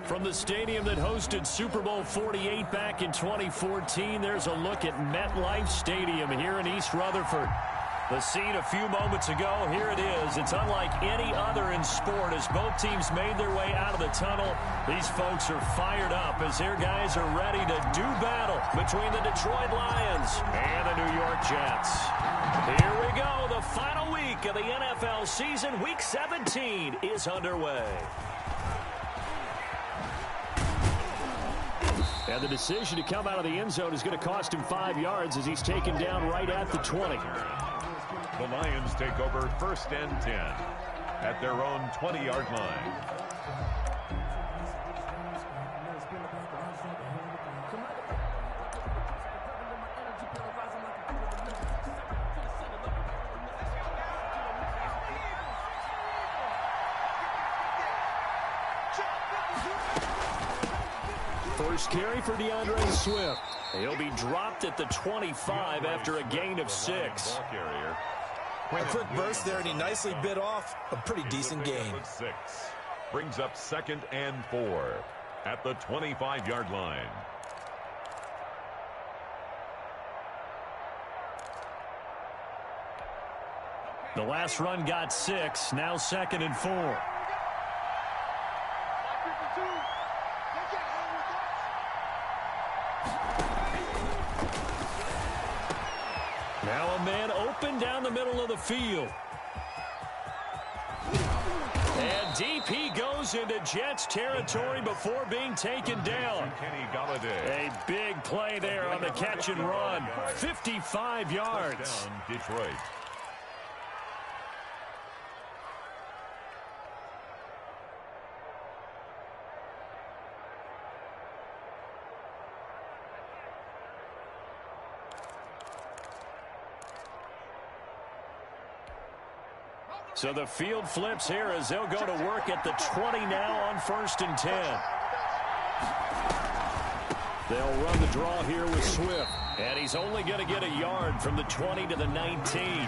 From the stadium that hosted Super Bowl 48 back in 2014, there's a look at MetLife Stadium here in East Rutherford. The scene a few moments ago, here it is. It's unlike any other in sport as both teams made their way out of the tunnel. These folks are fired up as their guys are ready to do battle between the Detroit Lions and the New York Jets. Here we go. The final week of the NFL season, Week 17, is underway. And the decision to come out of the end zone is going to cost him 5 yards as he's taken down right at the 20. The Lions take over 1st and 10 at their own 20-yard line. First carry for DeAndre Swift. He'll be dropped at the 25 after a gain of 6. A quick burst there, and he nicely bit off a pretty decent gain. 6 brings up 2nd and 4 at the 25-yard line. The last run got 6, now 2nd and 4. Now a man open down the middle of the field. And deep he goes into Jets territory before being taken down. A big play there on the catch and run. 55 yards. Detroit. So the field flips here as they'll go to work at the 20 now on 1st and 10. They'll run the draw here with Swift. And he's only going to get a yard from the 20 to the 19.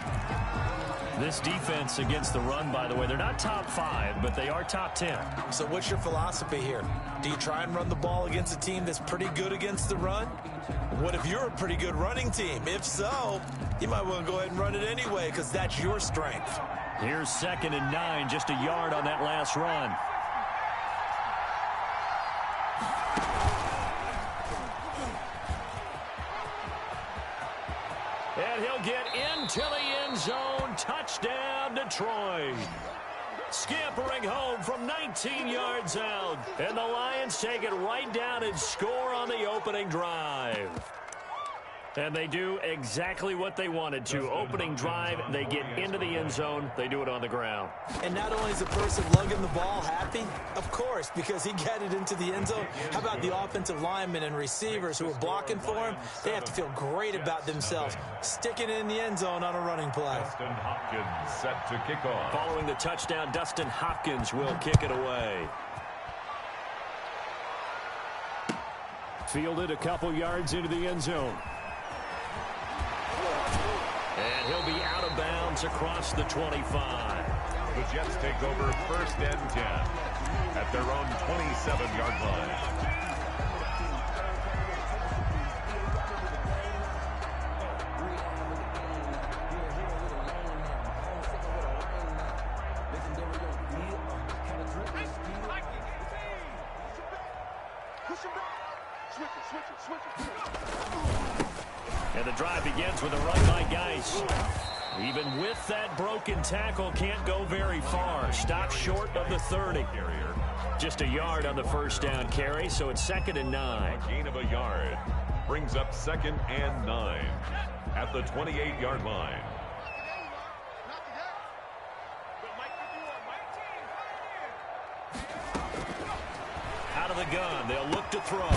This defense against the run, by the way, they're not top 5, but they are top 10. So what's your philosophy here? Do you try and run the ball against a team that's pretty good against the run? What if you're a pretty good running team? If so, you might want to go ahead and run it anyway because that's your strength. Here's 2nd and 9, just a yard on that last run. And he'll get into the end zone. Touchdown, Detroit. Scampering home from 19 yards out. And the Lions take it right down and score on the opening drive. And they do exactly what they wanted to. Opening drive, they get into the end zone. They do it on the ground. And not only is the person lugging the ball happy, of course, because he got it into the end zone. How about the offensive linemen and receivers who are blocking for him? They have to feel great about themselves, sticking it in the end zone on a running play. Dustin Hopkins set to kick off. Following the touchdown, Dustin Hopkins will kick it away. Fielded a couple yards into the end zone. And he'll be out of bounds across the 25. The Jets take over 1st and 10 at their own 27-yard line. And the drive begins with a run by Geis. Even with that broken tackle, can't go very far. Stops short of the 30. Just a yard on the first down carry, so it's 2nd and 9. A gain of a yard brings up 2nd and 9 at the 28-yard line. Out of the gun, they'll look to throw.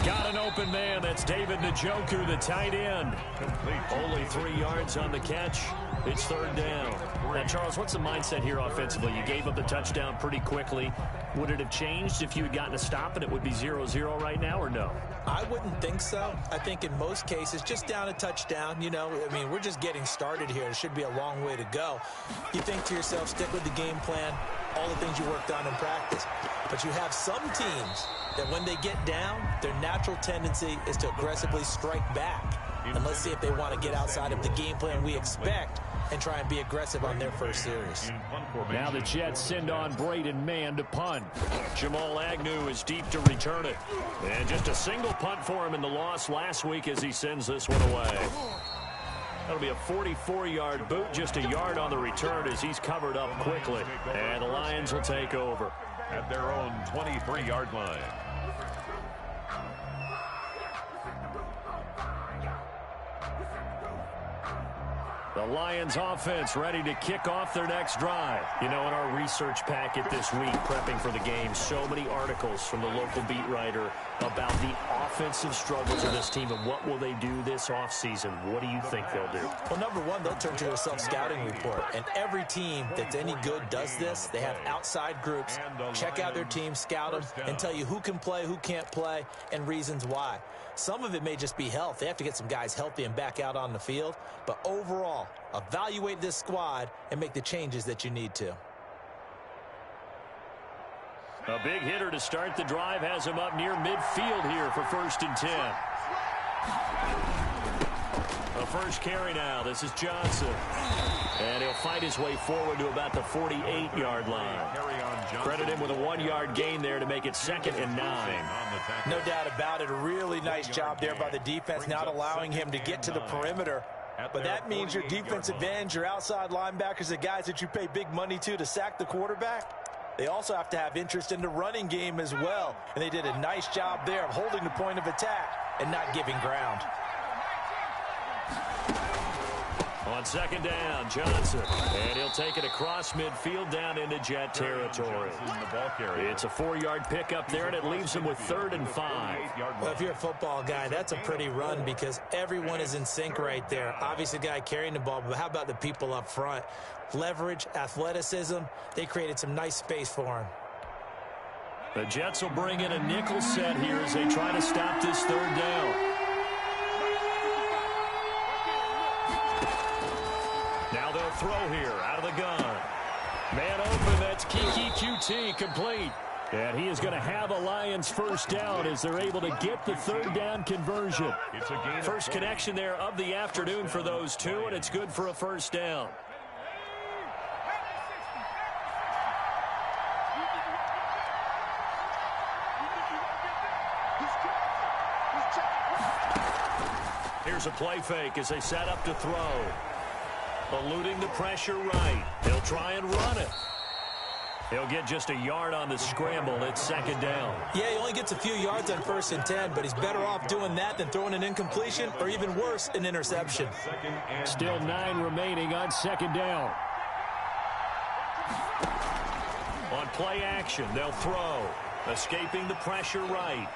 Got an open man. That's David Njoku, the tight end. Only 3 yards on the catch. It's 3rd down. Now, Charles, what's the mindset here offensively? You gave up the touchdown pretty quickly. Would it have changed if you had gotten a stop and it would be 0-0 right now, or no? I wouldn't think so. I think in most cases, just down a touchdown, you know, I mean, we're just getting started here. It should be a long way to go. You think to yourself, stick with the game plan, all the things you worked on in practice. But you have some teams that when they get down, their natural tendency is to aggressively strike back. And let's see if they want to get outside of the game plan we expect and try and be aggressive on their first series. Now the Jets send on Braden Mann to punt. Jamal Agnew is deep to return it. And just a single punt for him in the loss last week as he sends this one away. That'll be a 44-yard boot, just a yard on the return as he's covered up quickly. And the Lions will take over at their own 23-yard line. The Lions offense ready to kick off their next drive. You know, in our research packet this week, prepping for the game, so many articles from the local beat writer about the offensive struggles of this team and what will they do this offseason. What do you think they'll do? Well, number one, they'll turn to a self-scouting report. And every team that's any good does this. They have outside groups, check out their team, scout them, and tell you who can play, who can't play, and reasons why. Some of it may just be health. They have to get some guys healthy and back out on the field. But overall, evaluate this squad and make the changes that you need to. A big hitter to start the drive has him up near midfield here for 1st and 10. The first carry now. This is Johnson. And he'll fight his way forward to about the 48-yard line. Credit him with a 1-yard gain there to make it 2nd and 9. No doubt about it. A really nice job there by the defense, not allowing him to get to the perimeter. But that means your defensive ends, your outside linebackers, the guys that you pay big money to sack the quarterback, they also have to have interest in the running game as well. And they did a nice job there of holding the point of attack and not giving ground. On 2nd down, Johnson. And he'll take it across midfield down into Jet territory. It's a 4-yard pickup there, and it leaves him with 3rd and 5. Well, if you're a football guy, that's a pretty run because everyone is in sync right there. Obviously, the guy carrying the ball, but how about the people up front? Leverage, athleticism, they created some nice space for him. The Jets will bring in a nickel set here as they try to stop this 3rd down. Now they'll throw here out of the gun. Man open, that's Kiki QT complete. And he is going to have a Lions first down as they're able to get the 3rd down conversion. First connection there of the afternoon for those two, and it's good for a first down. Here's a play fake as they set up to throw. Eluding the pressure right. He'll try and run it. He'll get just a yard on the scramble. It's 2nd down. Yeah, he only gets a few yards on 1st and 10, but he's better off doing that than throwing an incompletion or even worse, an interception. Still 9 remaining on 2nd down. On play action, they'll throw. Escaping the pressure right.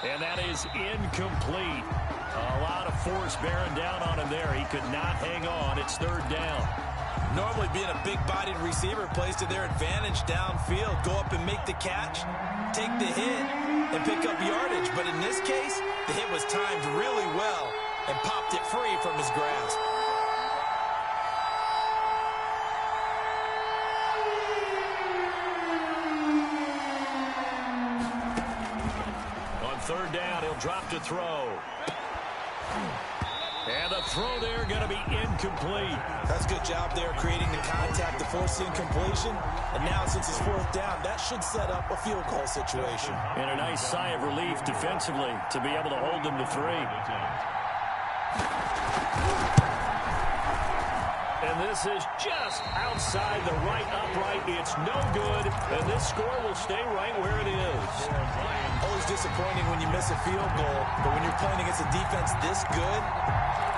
And that is incomplete. A lot of force bearing down on him there. He could not hang on. It's 3rd down. Normally being a big-bodied receiver plays to their advantage downfield. Go up and make the catch, take the hit, and pick up yardage. But in this case, the hit was timed really well and popped it free from his grasp. On 3rd down, he'll drop to throw. And the throw there going to be incomplete. That's a good job there creating the contact to force the incompletion. And now since it's fourth down, that should set up a field goal situation. And a nice sigh of relief defensively to be able to hold them to 3. And this is just outside the right upright. It's no good, and this score will stay right where it is. Always disappointing when you miss a field goal, but when you're playing against a defense this good,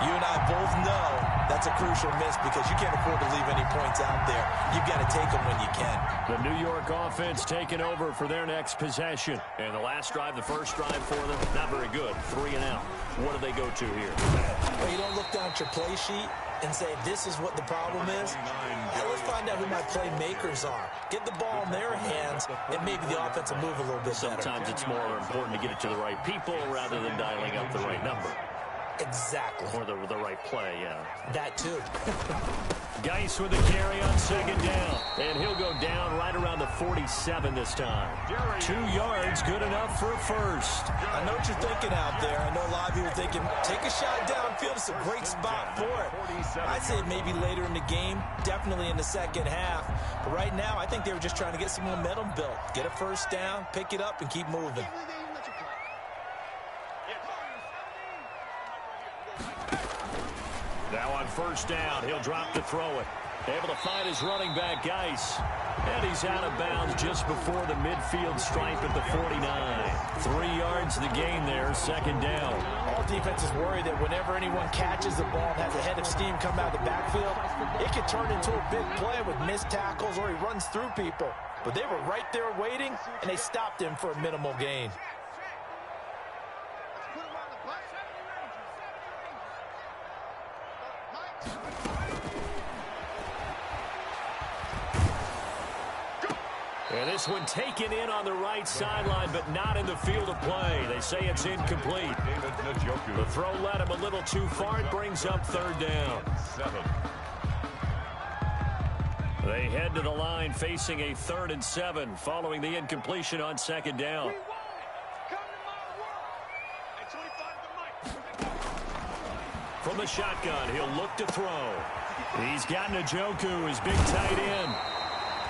you and I both know that's a crucial miss because you can't afford to leave any points out there. You've got to take them when you can. The New York offense taking over for their next possession. And the last drive, the first drive for them, not very good. 3 and out. What do they go to here? Well, you don't look down at your play sheet and say, this is what the problem is. Now, let's find out who my playmakers are. Get the ball in their hands, and maybe the offense will move a little bit better. Sometimes it's more important to get it to the right people rather than dialing up the right number. Exactly. Or the right play, yeah. That too. Geis with the carry on second down. And he'll go down right around the 47 this time. 2 yards, good enough for a first. I know what you're thinking out there. I know a lot of you are thinking, take a shot downfield. It's a great spot for it. I'd say maybe later in the game, definitely in the second half. But right now, I think they were just trying to get some momentum built. Get a first down, pick it up, and keep moving. Now on first down, he'll drop to throw it. Able to find his running back, Geis. And he's out of bounds just before the midfield stripe at the 49. 3 yards the gain there, second down. All defenses worry that whenever anyone catches the ball and has a head of steam come out of the backfield, it can turn into a big play with missed tackles or he runs through people. But they were right there waiting, and they stopped him for a minimal gain. And this one taken in on the right sideline, but not in the field of play. They say it's incomplete. The throw led him a little too far. It brings up third down. 7. They head to the line facing a 3rd and 7 following the incompletion on second down. From the shotgun, he'll look to throw. He's got Njoku, his big tight end.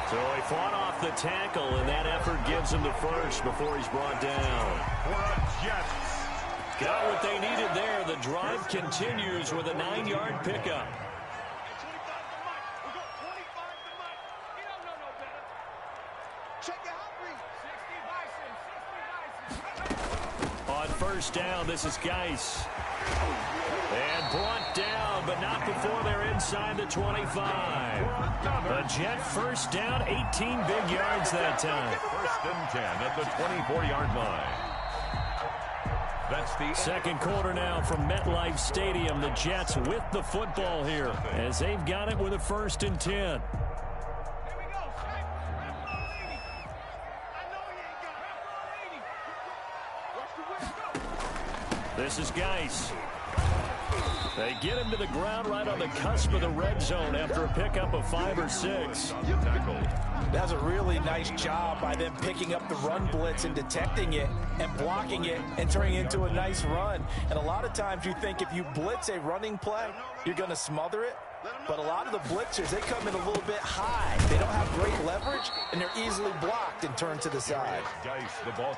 So he fought off the tackle, and that effort gives him the first before he's brought down. Got what they needed there. The drive continues with a 9-yard pickup. On first down, this is Geis. And brought down, but not before they're inside the 25. The Jet first down, 18 big yards that time. First and 10 at the 24-yard line. That's the second quarter now from MetLife Stadium. The Jets with the football here as they've got it with a 1st and 10. This is Geis. They get him to the ground right on the cusp of the red zone after a pickup of 5 or 6. That's a really nice job by them picking up the run blitz and detecting it and blocking it and turning it into a nice run. And a lot of times you think if you blitz a running play, you're going to smother it. But a lot of the blitzers, they come in a little bit high. They don't have great leverage, and they're easily blocked and turned to the side.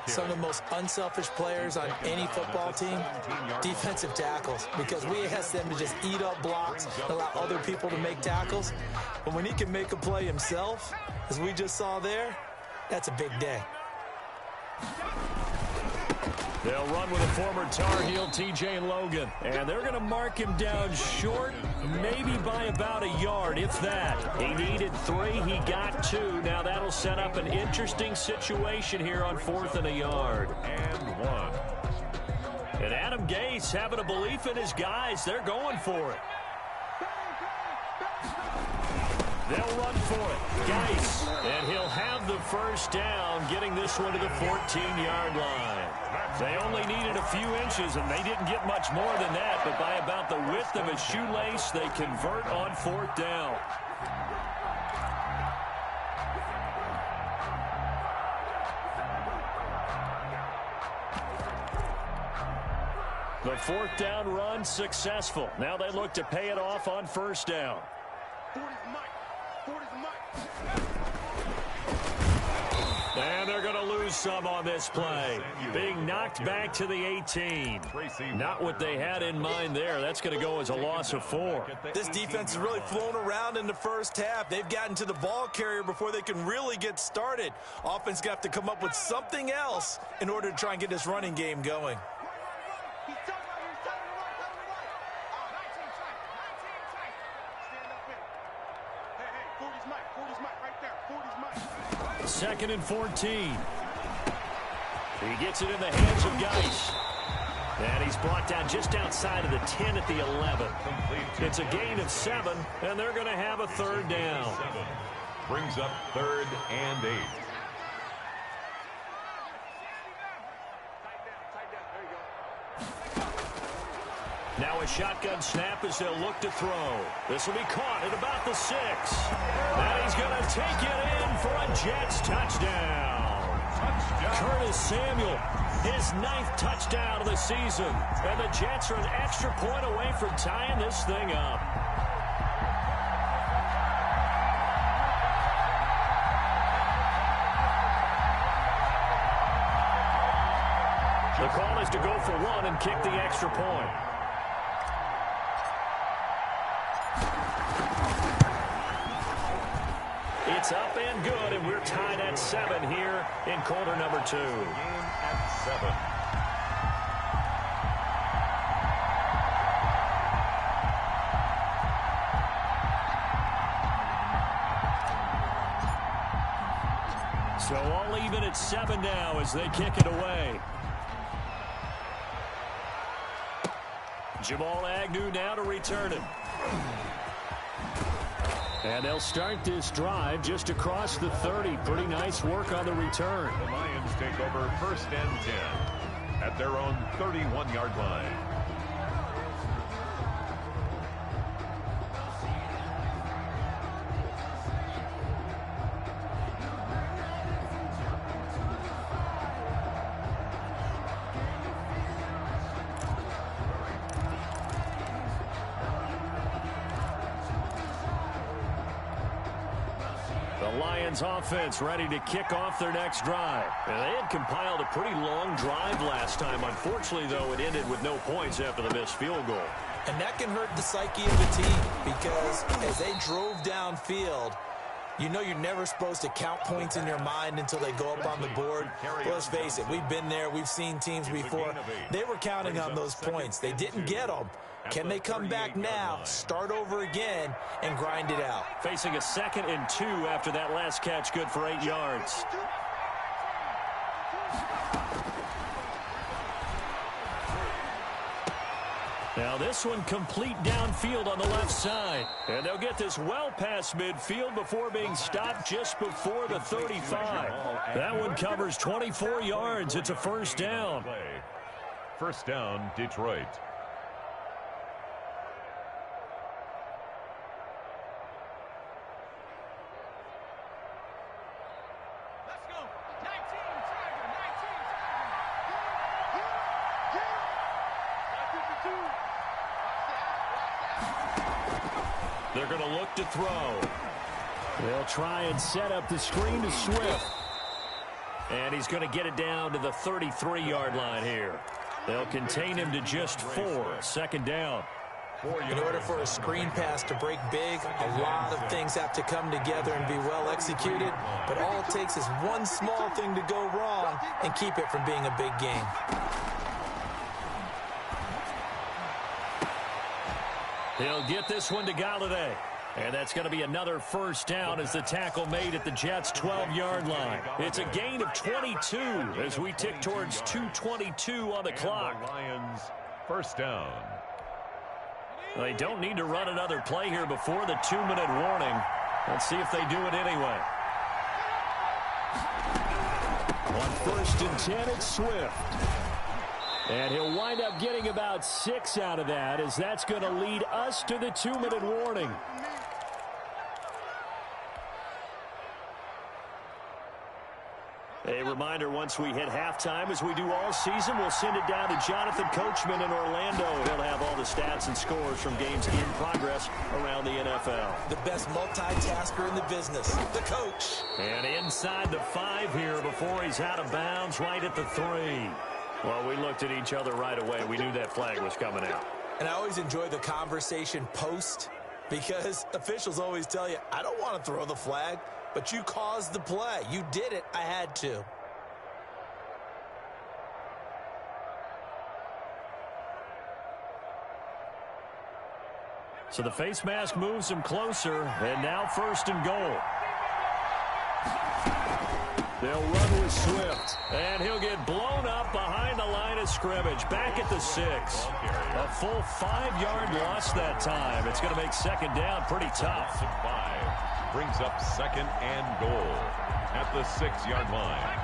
Some of the most unselfish players on any football team, defensive tackles, because we ask them to just eat up blocks and allow other people to make tackles. But when he can make a play himself, as we just saw there, that's a big day. They'll run with a former Tar Heel, T.J. Logan. And they're going to mark him down short, maybe by about a yard, if that. He needed 3. He got 2. Now that'll set up an interesting situation here on 4th and a yard. And 1. And Adam Gase having a belief in his guys. They're going for it. They'll run for it. Geis. And he'll have the first down, getting this one to the 14-yard line. They only needed a few inches, and they didn't get much more than that. But by about the width of a shoelace, they convert on 4th down. The fourth down run successful. Now they look to pay it off on first down. And they're going to lose some on this play. Being knocked back to the 18. Not what they had in mind there. That's going to go as a loss of 4. This defense has really flown around in the first half. They've gotten to the ball carrier before they can really get started. Offense got to come up with something else in order to try and get this running game going. Second and 14. He gets it in the hands of Geis. And he's brought down just outside of the 10 at the 11. It's a gain of 7, and they're going to have a third down. Brings up 3rd and 8. Now a shotgun snap as they'll look to throw. This will be caught at about the 6. And he's going to take it in for a Jets touchdown. Curtis Samuel, his 9th touchdown of the season. And the Jets are an extra point away from tying this thing up. The call is to go for 1 and kick the extra point. It's up and good, and we're tied at 7 here in quarter number 2. Game at 7. So all even at 7 now as they kick it away. Jamal Agnew now to return it. And they'll start this drive just across the 30. Pretty nice work on the return. The Lions take over 1st and 10 at their own 31-yard line. Offense ready to kick off their next drive. And they had compiled a pretty long drive last time. Unfortunately, though, it ended with no points after the missed field goal. And that can hurt the psyche of the team because as they drove downfield, you know you're never supposed to count points in your mind until they go up on the board. But let's face it, we've been there. We've seen teams before. They were counting on those points. They didn't get them. Can they come back now, start over again, and grind it out? Facing a 2nd and 2 after that last catch, good for 8 yards. Now this one complete downfield on the left side. And they'll get this well past midfield before being stopped just before the 35. That one covers 24 yards. It's a first down. First down, Detroit. They're going to look to throw. They'll try and set up the screen to Swift. And he's going to get it down to the 33-yard line here. They'll contain him to just 4. 2nd down. In order for a screen pass to break big, a lot of things have to come together and be well executed. But all it takes is one small thing to go wrong and keep it from being a big game. He'll get this one to Galladay. And that's going to be another first down as the tackle made at the Jets' 12-yard line. It's a gain of 22 as we tick towards 2:22 on the clock. The Lions, first down. They don't need to run another play here before the 2-minute warning. Let's see if they do it anyway. On 1st and 10, it's Swift. And he'll wind up getting about 6 out of that as that's going to lead us to the 2-minute warning. A reminder, once we hit halftime, as we do all season, we'll send it down to Jonathan Coachman in Orlando. He'll have all the stats and scores from games in progress around the NFL. The best multitasker in the business, the coach. And inside the 5 here before he's out of bounds, right at the 3. Well, we looked at each other right away. We knew that flag was coming out. And I always enjoy the conversation post, because officials always tell you, I don't want to throw the flag. But you caused the play. You did it. I had to. So the face mask moves him closer, and now 1st and goal. They'll run with Swift, and he'll get blown up behind the line of scrimmage. Back at the 6. A full 5-yard loss that time. It's going to make 2nd down pretty tough. Brings up 2nd and goal at the 6-yard line.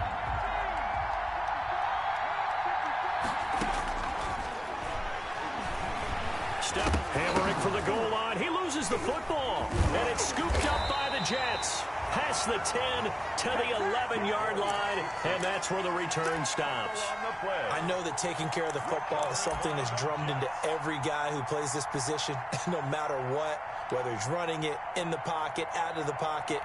Step hammering for the goal line. He loses the football, and it's scooped up by the Jets. Past the 10 to the 11-yard line, and that's where the return stops. I know that taking care of the football is something that's drummed into every guy who plays this position, no matter what, whether he's running it, in the pocket, out of the pocket.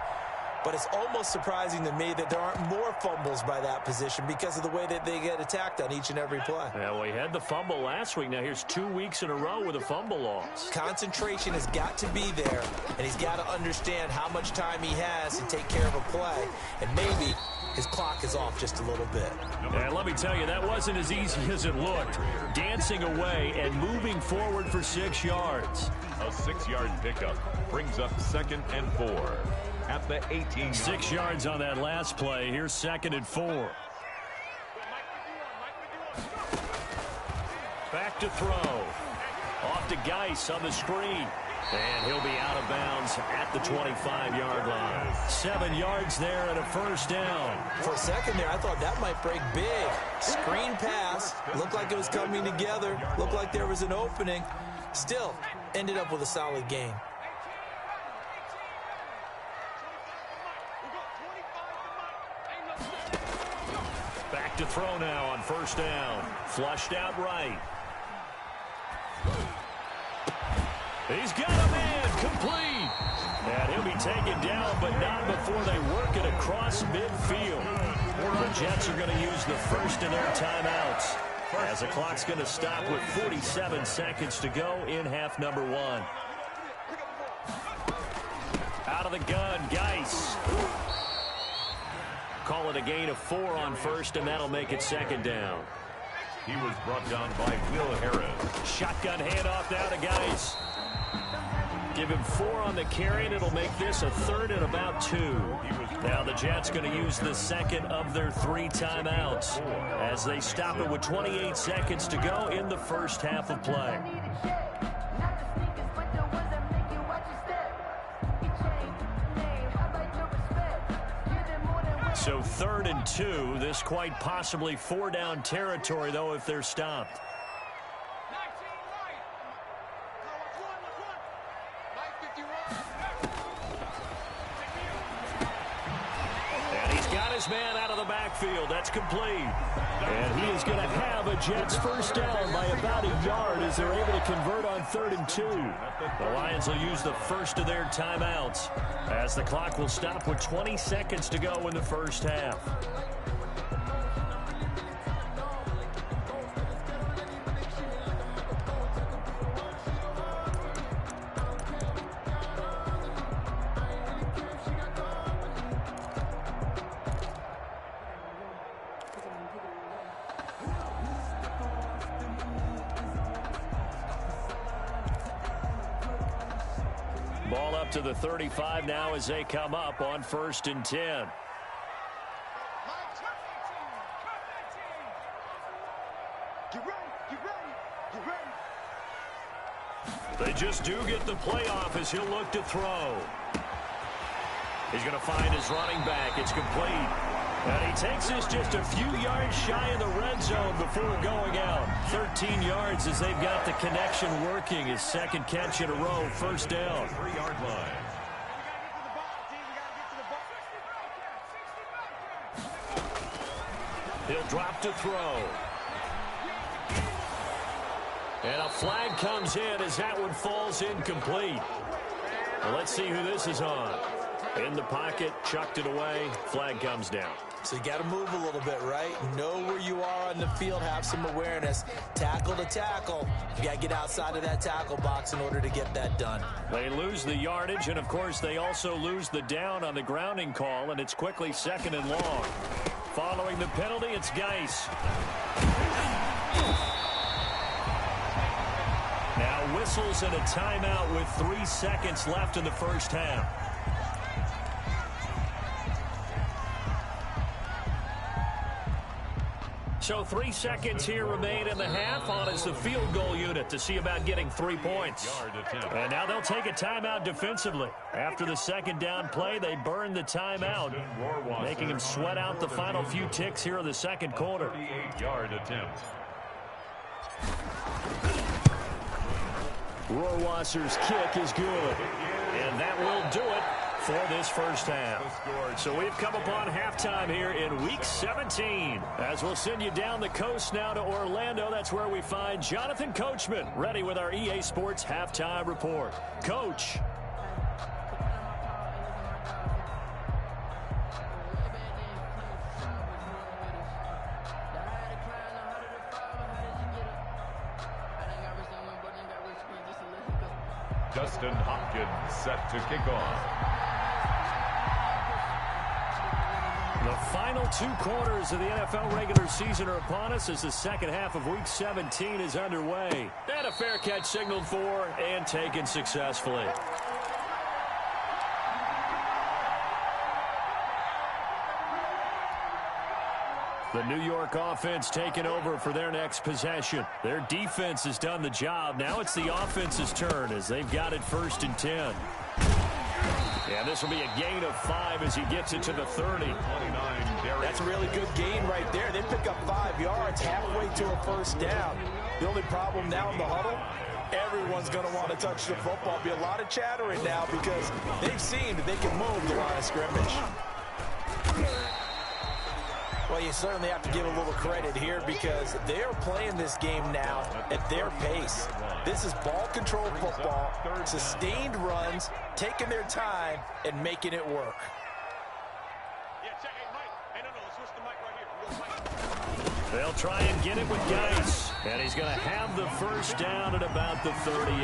But it's almost surprising to me that there aren't more fumbles by that position because of the way that they get attacked on each and every play. Yeah, well, he had the fumble last week. Now here's 2 weeks in a row with a fumble loss. Concentration has got to be there, and he's got to understand how much time he has to take care of a play. And maybe his clock is off just a little bit. And let me tell you, that wasn't as easy as it looked. Dancing away and moving forward for 6 yards. A 6-yard pickup brings up 2nd and 4. At the 18. 6 yards on that last play. Here's 2nd and 4. Back to throw. Off to Geis on the screen. And he'll be out of bounds at the 25-yard line. 7 yards there and a 1st down. For a second there, I thought that might break big. Screen pass. Looked like it was coming together. Looked like there was an opening. Still, ended up with a solid game. Back to throw now on 1st down. Flushed out right. He's got a man complete. And he'll be taken down, but not before they work it across midfield. The Jets are going to use the 1st of their timeouts, as the clock's going to stop with 47 seconds to go in half number 1. Out of the gun, Geis. Call it a gain of 4 on 1st, and that'll make it 2nd down. He was brought down by Will Harris. Shotgun handoff now to Geis. Give him 4 on the carry, and it'll make this a 3rd and about 2. Now the Jets going to use the 2nd of their 3 timeouts as they stop it with 28 seconds to go in the 1st half of play. So 3rd and 2. This quite possibly 4-down territory, though, if they're stopped. And he's got his man out of the backfield. That's complete. And he is going to have a Jets 1st down by about a yard as they're able to convert on 3rd and 2. The Lions will use the 1st of their timeouts as the clock will stop with 20 seconds to go in the 1st half. Ball up to the 35 now as they come up on 1st and 10. They just do get the playoff as he'll look to throw. He's going to find his running back. It's complete. And he takes this just a few yards shy of the red zone before going out. 13 yards as they've got the connection working. His 2nd catch in a row, 1st down. 3-yard line. He'll drop to throw. And a flag comes in as that one falls incomplete. Well, let's see who this is on. In the pocket, chucked it away, flag comes down. So you got to move a little bit, right? Know where you are on the field, have some awareness. Tackle to tackle. You got to get outside of that tackle box in order to get that done. They lose the yardage, and of course they also lose the down on the grounding call, and it's quickly 2nd and long. Following the penalty, it's Geis. Now whistles and a timeout with 3 seconds left in the first half. So 3 seconds here remain in the half. On is the field goal unit to see about getting 3 points. And now they'll take a timeout defensively. After the second down play, they burn the timeout, making them sweat out the final few ticks here in the second quarter. 38-yard attempt. Rohrwasser's kick is good. And that will do it for this first half. So we've come upon halftime here in Week 17. As we'll send you down the coast now to Orlando, that's where we find Jonathan Coachman, ready with our EA Sports Halftime Report. Coach. Justin Hopkins set to kick off. The final 2 quarters of the NFL regular season are upon us as the second half of Week 17 is underway. And a fair catch signaled for and taken successfully. The New York offense taking over for their next possession. Their defense has done the job. Now it's the offense's turn as they've got it 1st and 10. And this will be a gain of 5 as he gets it to the 30. That's a really good gain right there. They pick up 5 yards halfway to a first down. The only problem now in the huddle, everyone's going to want to touch the football. Be a lot of chattering now because they've seen that they can move the line of scrimmage. Well, you certainly have to give a little credit here because they're playing this game now at their pace. This is ball control football, sustained runs, taking their time, and making it work. They'll try and get it with Geis, and he's going to have the first down at about the 38.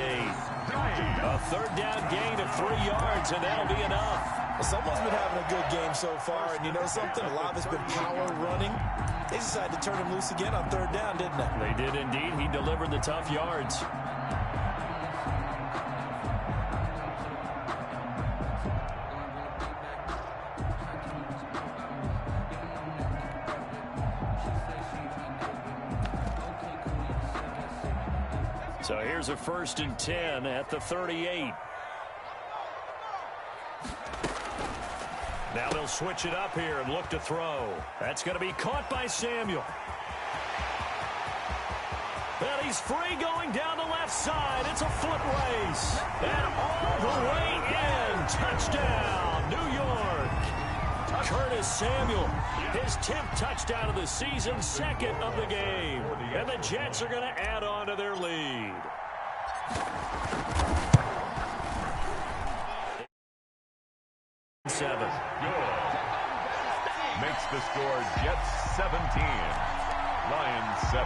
A 3rd down gain of 3 yards, and that'll be enough. Well, someone's been having a good game so far, and you know something? A lot of it's been power running. They decided to turn him loose again on 3rd down, didn't they? They did indeed. He delivered the tough yards. So here's a 1st and 10 at the 38. Now they'll switch it up here and look to throw. That's going to be caught by Samuel. And he's free going down the left side. It's a foot race. And all the way in. Touchdown, New York. Curtis Samuel, his 10th touchdown of the season, 2nd of the game. And the Jets are going to add on to their lead. Makes the score Jets 17, Lions 7.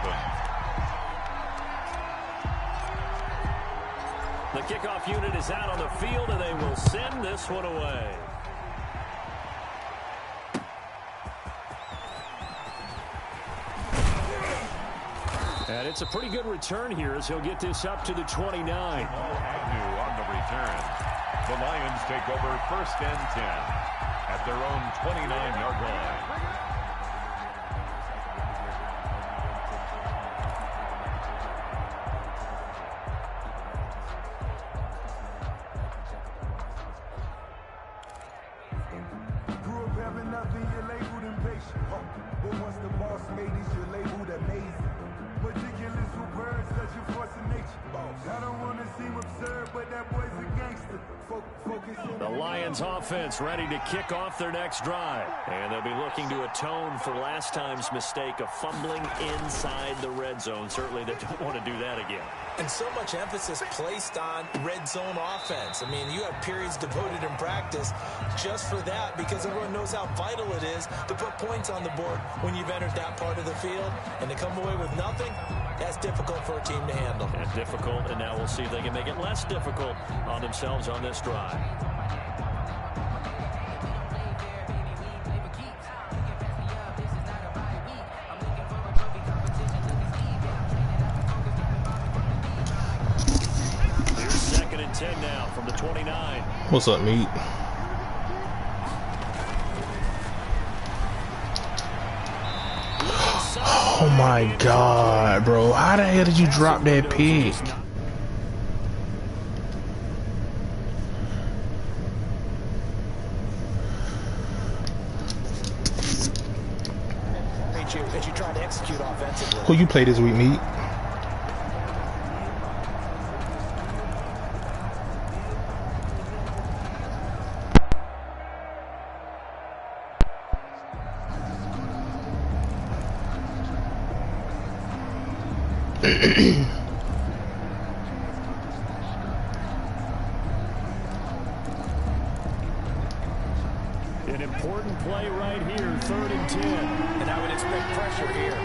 The kickoff unit is out on the field, and they will send this one away. And it's a pretty good return here as he'll get this up to the 29. Agnew on the return. The Lions take over 1st and 10 at their own 29-yard line. Grew up having nothing, you're labeled impatient. But once the boss made it, you're labeled amazing. Ridiculous with words, such a force of nature. I don't want to seem absurd, but that boy's a gangster. The Lions offense ready to kick off their next drive. And they'll be looking to atone for last time's mistake of fumbling inside the red zone. Certainly they don't want to do that again. And so much emphasis placed on red zone offense. I mean, you have periods devoted in practice just for that because everyone knows how vital it is to put points on the board when you've entered that part of the field. And to come away with nothing, that's difficult for a team to handle. And difficult, and now we'll see if they can make it less difficult on themselves on this drive. Here's 2nd and 10 now from the 29. What's up, meat? Oh my God, bro. How the hell did you drop that pick? That you try to execute offensively. Who you play this week, meat? An important play right here, 3rd and 10. And I would expect pressure here.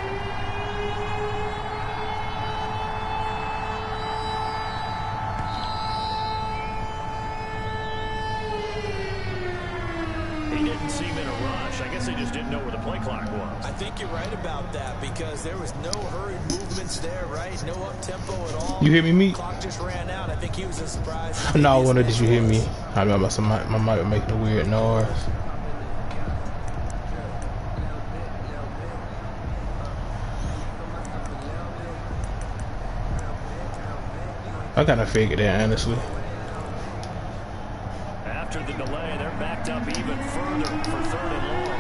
He didn't seem in a rush. I guess they just didn't know where the play clock was. I think you're right about that because there was no hurried movements there, right? No up-tempo at all. You hear me, meat? Clock just ran out. I think he was as surprised. No, I wonder, did you hear me? I know about my mic making a weird noise. I gotta figure that, honestly. After the delay, they're backed up even further for 3rd and long.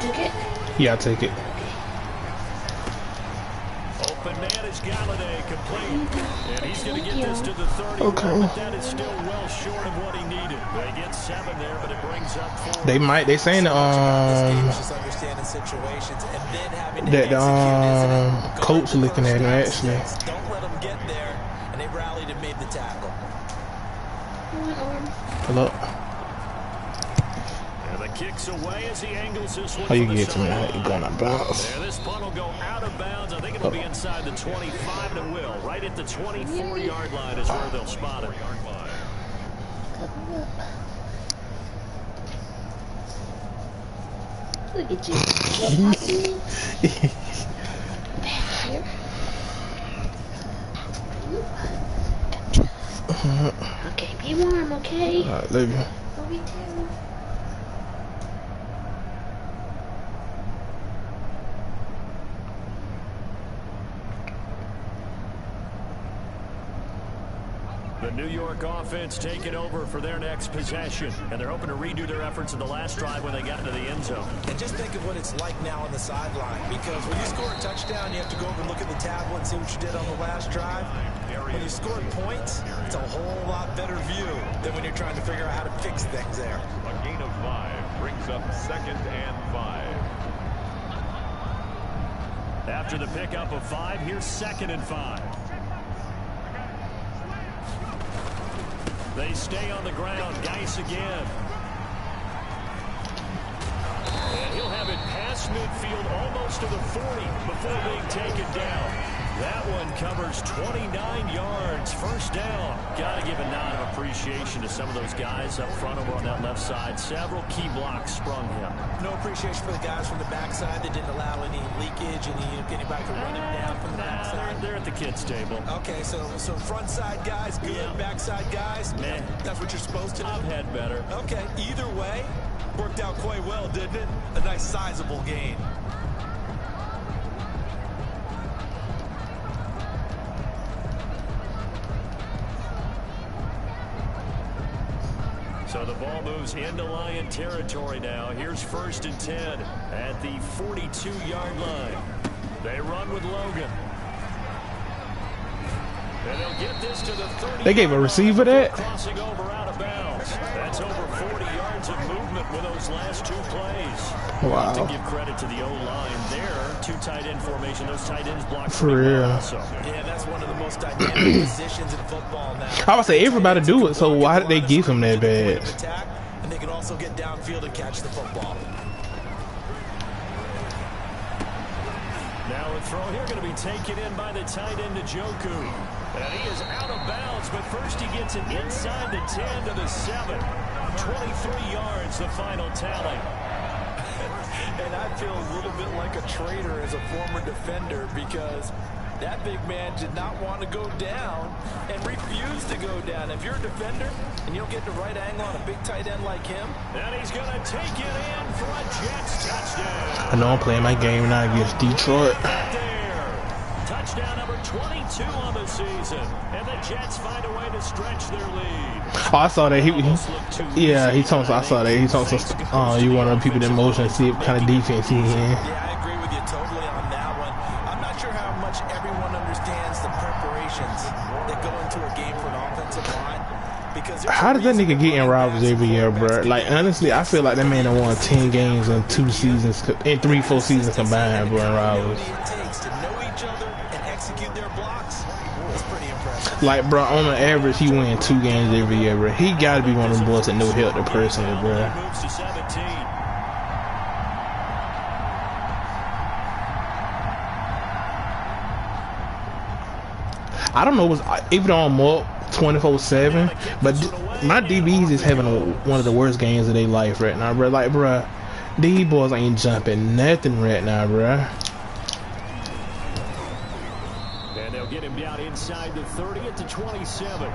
Take it? Yeah, I'll take it. Open man is Galladay, complete. And he's going to get this to the 30. Okay. But that is still well short of what he needed. They get 7 there, but it brings up 4. They saying Just understanding situations and then having to that execute coach looking at him actually. Don't let them get there, and they rallied and made the tackle. Hello. And the kick's away as he angles this one. How you for the get to me? sideline. You going to bounce? And this punt will go out of bounds. I think it'll be inside the 25, and it will. Right at the 24-yard line is where they'll spot it. Look at you. Back here. Okay, be warm, okay? Alright, love you. Love you too. The New York offense taking over for their next possession. And they're hoping to redo their efforts in the last drive when they got into the end zone. And just think of what it's like now on the sideline. Because when you score a touchdown, you have to go over and look at the tablet and see what you did on the last drive. When you score points, it's a whole lot better view than when you're trying to figure out how to fix things there. A gain of 5 brings up 2nd and 5. After the pickup of 5, here's 2nd and 5. They stay on the ground. Geis again. And he'll have it past midfield almost to the 40 before being taken down. That one covers 29 yards. First down. Got to give a nod of appreciation to some of those guys up front over on that left side. Several key blocks sprung him. No appreciation for the guys from the backside that didn't allow any leakage, anybody to run him down from the backside. They're at the kids' table. Okay, so front side guys, good. Yeah. Backside guys, Man. that's what you're supposed to do. I've had better. Okay, either way, worked out quite well, didn't it? A nice sizable gain. So So the ball moves into Lion territory now. Here's 1st and 10 at the 42-yard line. They run with Logan. And they'll get this to the 30. They gave a receiver that? Crossing over out of bounds. That's over 40 yards of movement with those last 2 plays. Wow. To give credit to the O-line there. 2 tight end formation. Those tight ends block for real. Also. Yeah, that's one of the most dynamic positions in football now. I would say everybody do it, so why did they give him that bad? And they can also get downfield and catch the football. Now a throw here going to be taken in by the tight end Njoku. And he is out of bounds, but first he gets it inside the 10 to the 7. 23 yards, the final tally. And I feel a little bit like a traitor as a former defender because that big man did not want to go down and refused to go down. If you're a defender and you don't get the right angle on a big tight end like him. And he's going to take it in for a Jets touchdown. I know I'm playing my game now against Detroit. Touchdown number 22 on the season. And the Jets find a way to stretch their lead. Oh, I saw that. He told us. I saw that. He told us, you want to people in motion and see what kind of defense he in. Yeah, I agree with you totally on that one. I'm not sure how much everyone understands the preparations that go into a game for an offensive line. Because how does that nigga get in rivals every year, bro? Like, honestly, I feel like that man done won 10 games in 2 seasons, in 3-4 seasons combined, bro, in rivals. Like, bro, on the average, he win 2 games every year, bro. He gotta be one of them boys that know help the person, bro. I don't know what's even though I'm up 24/7, but my DBs is having one of the worst games of their life right now, bro. Like, bro, these boys ain't jumping nothing right now, bro. And they'll get him down inside the 30 at the 27.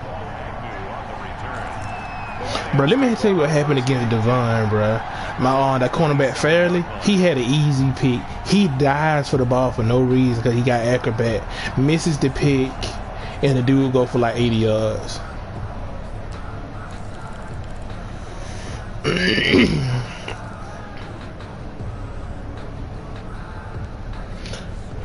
Bro, let me tell you what happened against Devon, bro. That cornerback Fairley, he had an easy pick. He dives for the ball for no reason because he got acrobat, misses the pick, and the dude go for like 80 yards.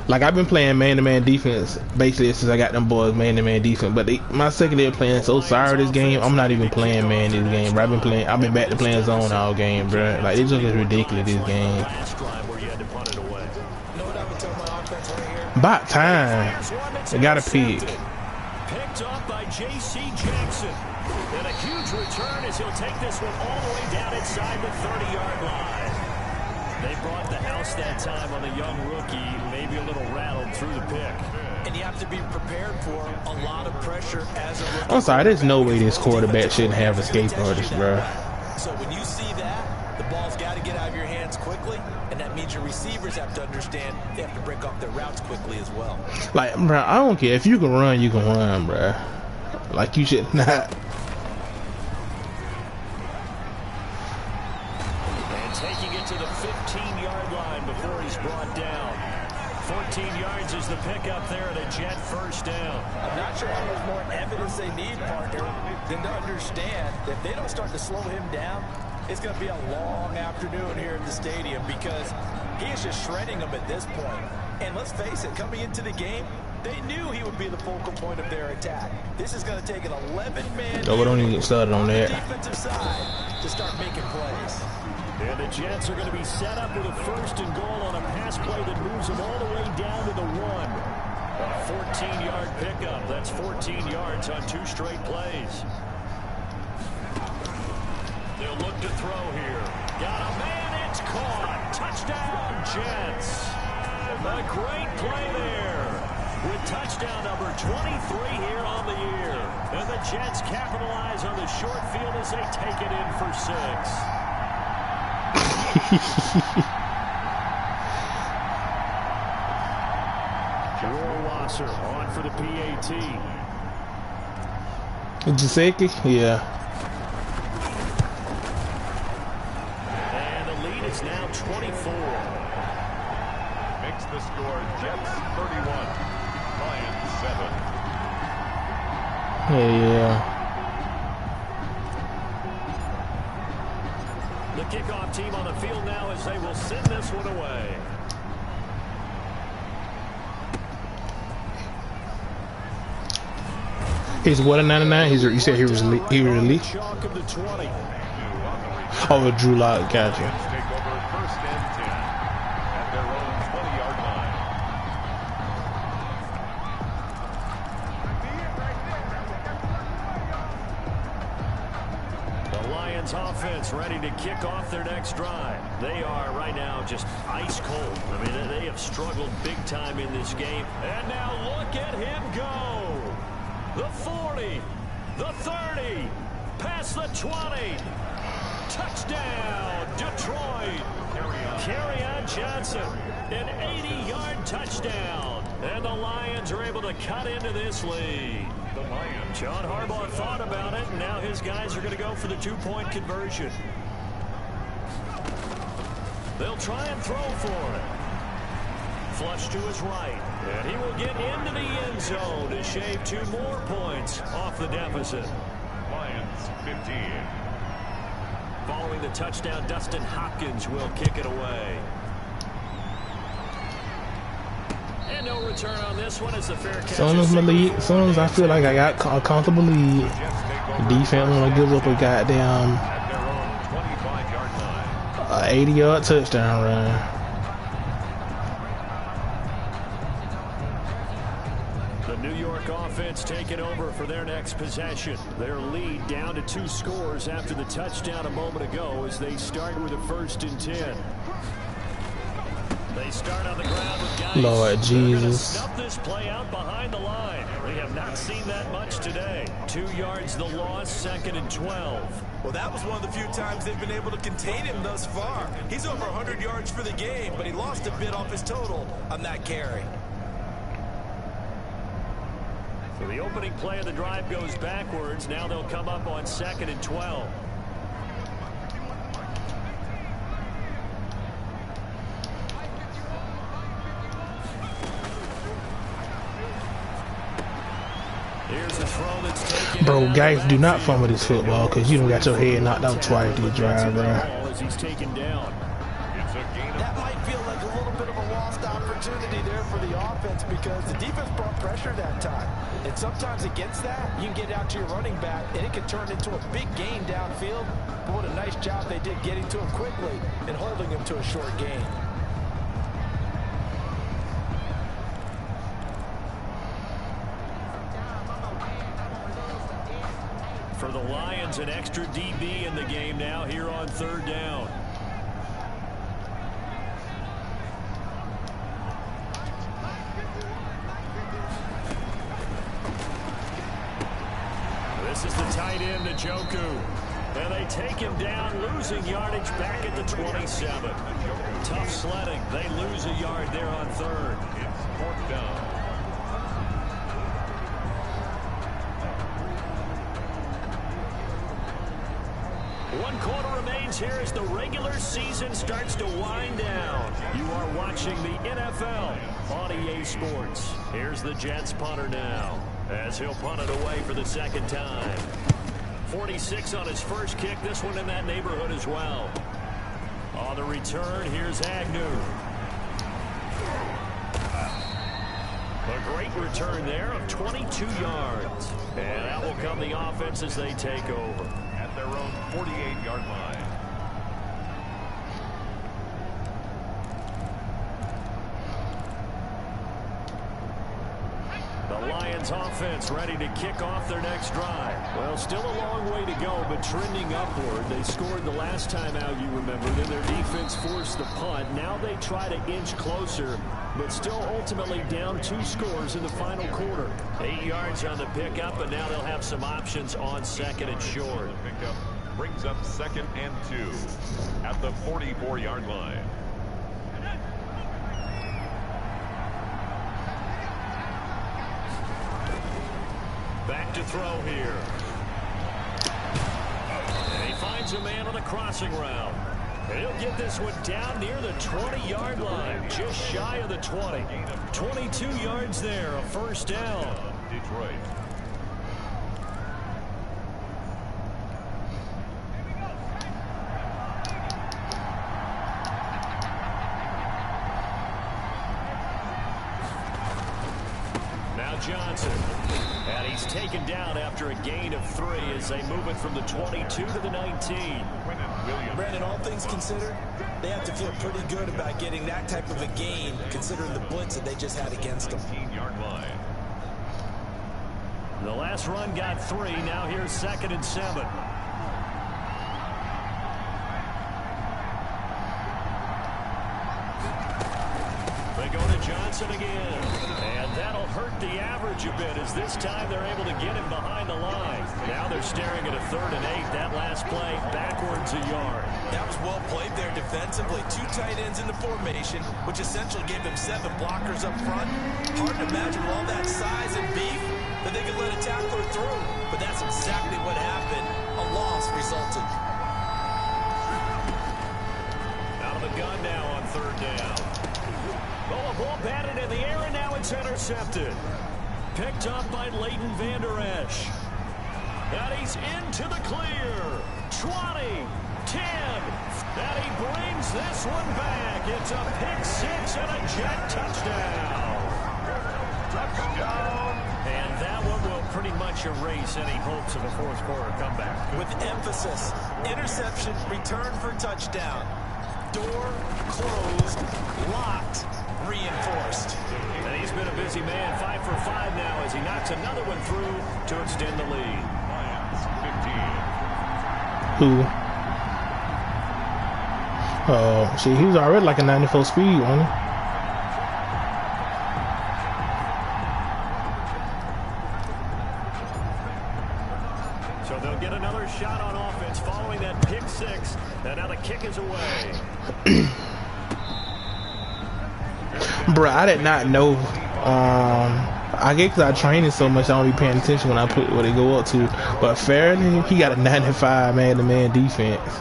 Like, I've been playing man-to-man defense basically since I got them boys man-to-man defense. But my secondary playing so sorry this game. I'm not even playing man this game, bro. I've been back to playing zone all game, bro. Like, this is ridiculous this game. About time. They got a pick. Picked up by J.C. Jackson. And a huge return as he'll take this one all the way down inside the 30-yard line. They brought the house that time on the young rookie, maybe a little rattled through the pick. And you have to be prepared for a lot of pressure as a rookie. I'm sorry, there's no way this quarterback shouldn't have escape artists, bro. So when you see that, the ball's got to get out of your hands quickly, and that means your receivers have to understand they have to break off their routes quickly as well. Like, bro, I don't care. If you can run, you can run, bro. Like, you should not. Taking it to the 15-yard line before he's brought down. 14 yards is the pickup there at a Jet first down. I'm not sure how much more evidence they need, partner, than to understand that if they don't start to slow him down, it's going to be a long afternoon here at the stadium because he is just shredding them at this point. And let's face it, coming into the game, they knew he would be the focal point of their attack. This is going to take an 11-man we don't even get started on that. defensive side to start making plays. And the Jets are going to be set up with a 1st and goal on a pass play that moves them all the way down to the 1. A 14-yard pickup. That's 14 yards on 2 straight plays. They'll look to throw here. Got a man. It's caught. Touchdown, Jets. A great play there. With touchdown number 23 here on the year. And the Jets capitalize on the short field as they take it in for 6. Wasser on for the PAT. Jaceki? Yeah. And the lead is now 24. Makes the score Jets 31, Lions 7. Yeah. kickoff team on the field now as they will send this one away. He's what, a 99? You said he was released? Oh, Drew Lock, gotcha. Take over first and 10 at their own 20-yard line. The Lions offense ready to kick off their next drive. They are right now just ice cold. I mean, they have struggled big time in this game. And now look at him go. The 40, the 30, past the 20. Touchdown, Detroit. Kerryon Johnson, an 80-yard touchdown. And the Lions are able to cut into this lead. The Lions. John Harbaugh thought about it, and now his guys are going to go for the two-point conversion. They'll try and throw for it. Flush to his right, and he will get into the end zone to shave 2 more points off the deficit. Lions 15. Following the touchdown, Dustin Hopkins will kick it away. And no return on this one as the fair catch. As soon as I feel like I got a comfortable lead, the defense want to give up a goddamn 80-yard touchdown run. Offense taking over for their next possession. Their lead down to 2 scores after the touchdown a moment ago as they start with a 1st and 10. They start on the ground with guys. Lord Jesus. Snuff this play out behind the line. We have not seen that much today. 2 yards the loss, 2nd and 12. Well, that was one of the few times they've been able to contain him thus far. He's over 100 yards for the game, but he lost a bit off his total on that carry. So the opening play of the drive goes backwards. Now they'll come up on 2nd and 12. Here's a throw that's taken. Bro, guys, do not fumble this football because you don't got your head knocked out twice through the drive, bro. As he's taken down. It's a gain of That might feel like a little bit of a lost opportunity there for the offense because the defense brought pressure that time. And sometimes against that, you can get out to your running back, and it can turn into a big gain downfield. But what a nice job they did getting to him quickly and holding him to a short gain. For the Lions, an extra DB in the game now here on 3rd down. This is the tight end, Njoku. And they take him down, losing yardage back at the 27. Tough sledding. They lose a yard there on 3rd. It's 4th down. One quarter remains here as the regular season starts to wind down. You are watching the NFL on EA Sports. Here's the Jets punter now as he'll punt it away for the 2nd time. 46 on his first kick. This one in that neighborhood as well. On the return, here's Agnew. A great return there of 22 yards. And that will come the offense as they take over. At their own 48-yard line. The Lions offense ready to kick off their next drive. Well, still a long way to go, but trending upward. They scored the last time out, you remember. Then their defense forced the punt. Now they try to inch closer, but still ultimately down 2 scores in the final quarter. 8 yards on the pickup, and now they'll have some options on 2nd and short. Pickup brings up 2nd and 2 at the 44-yard line. Back to throw here. And he finds a man on the crossing route. And he'll get this one down near the 20-yard line, just shy of the 20. 22 yards there, a 1st down. Detroit. Johnson. And he's taken down after a gain of 3 as they move it from the 22 to the 19. Brandon, all things considered, they have to feel pretty good about getting that type of a gain, considering the blitz that they just had against them. 15-yard line. The last run got 3. Now here's 2nd and 7. They go to Johnson again. And that'll hurt the average a bit as this time they're able to get him behind the line. Now they're staring at a 3rd and 8. That last play backwards a yard. That was well played there defensively. 2 tight ends in the formation, which essentially gave him 7 blockers up front. Hard to imagine with all that size and beef that they could let a tackler through. But that's exactly what happened. A loss resulted. Out of the gun now on 3rd down. Oh, a ball batted in the air, and now it's intercepted. Picked up by Leighton Vander Esch. And he's into the clear. 20, 10. And he brings this one back. It's a pick 6 and a jet touchdown. Touchdown. And that one will pretty much erase any hopes of a 4th quarter comeback. With emphasis, interception, return for touchdown. Door closed, locked, reinforced. And he's been a busy man, 5 for 5 now as he knocks another one through to extend the lead. Lions 15. Who? Oh, see, he was already like a 94 speed, wasn't he? So they'll get another shot on offense following that pick 6. And now the kick is away. Bruh, I did not know. I guess 'cause I train it so much, I don't be paying attention when I put what they go up to. But Fairley, he got a 95 man-to-man defense.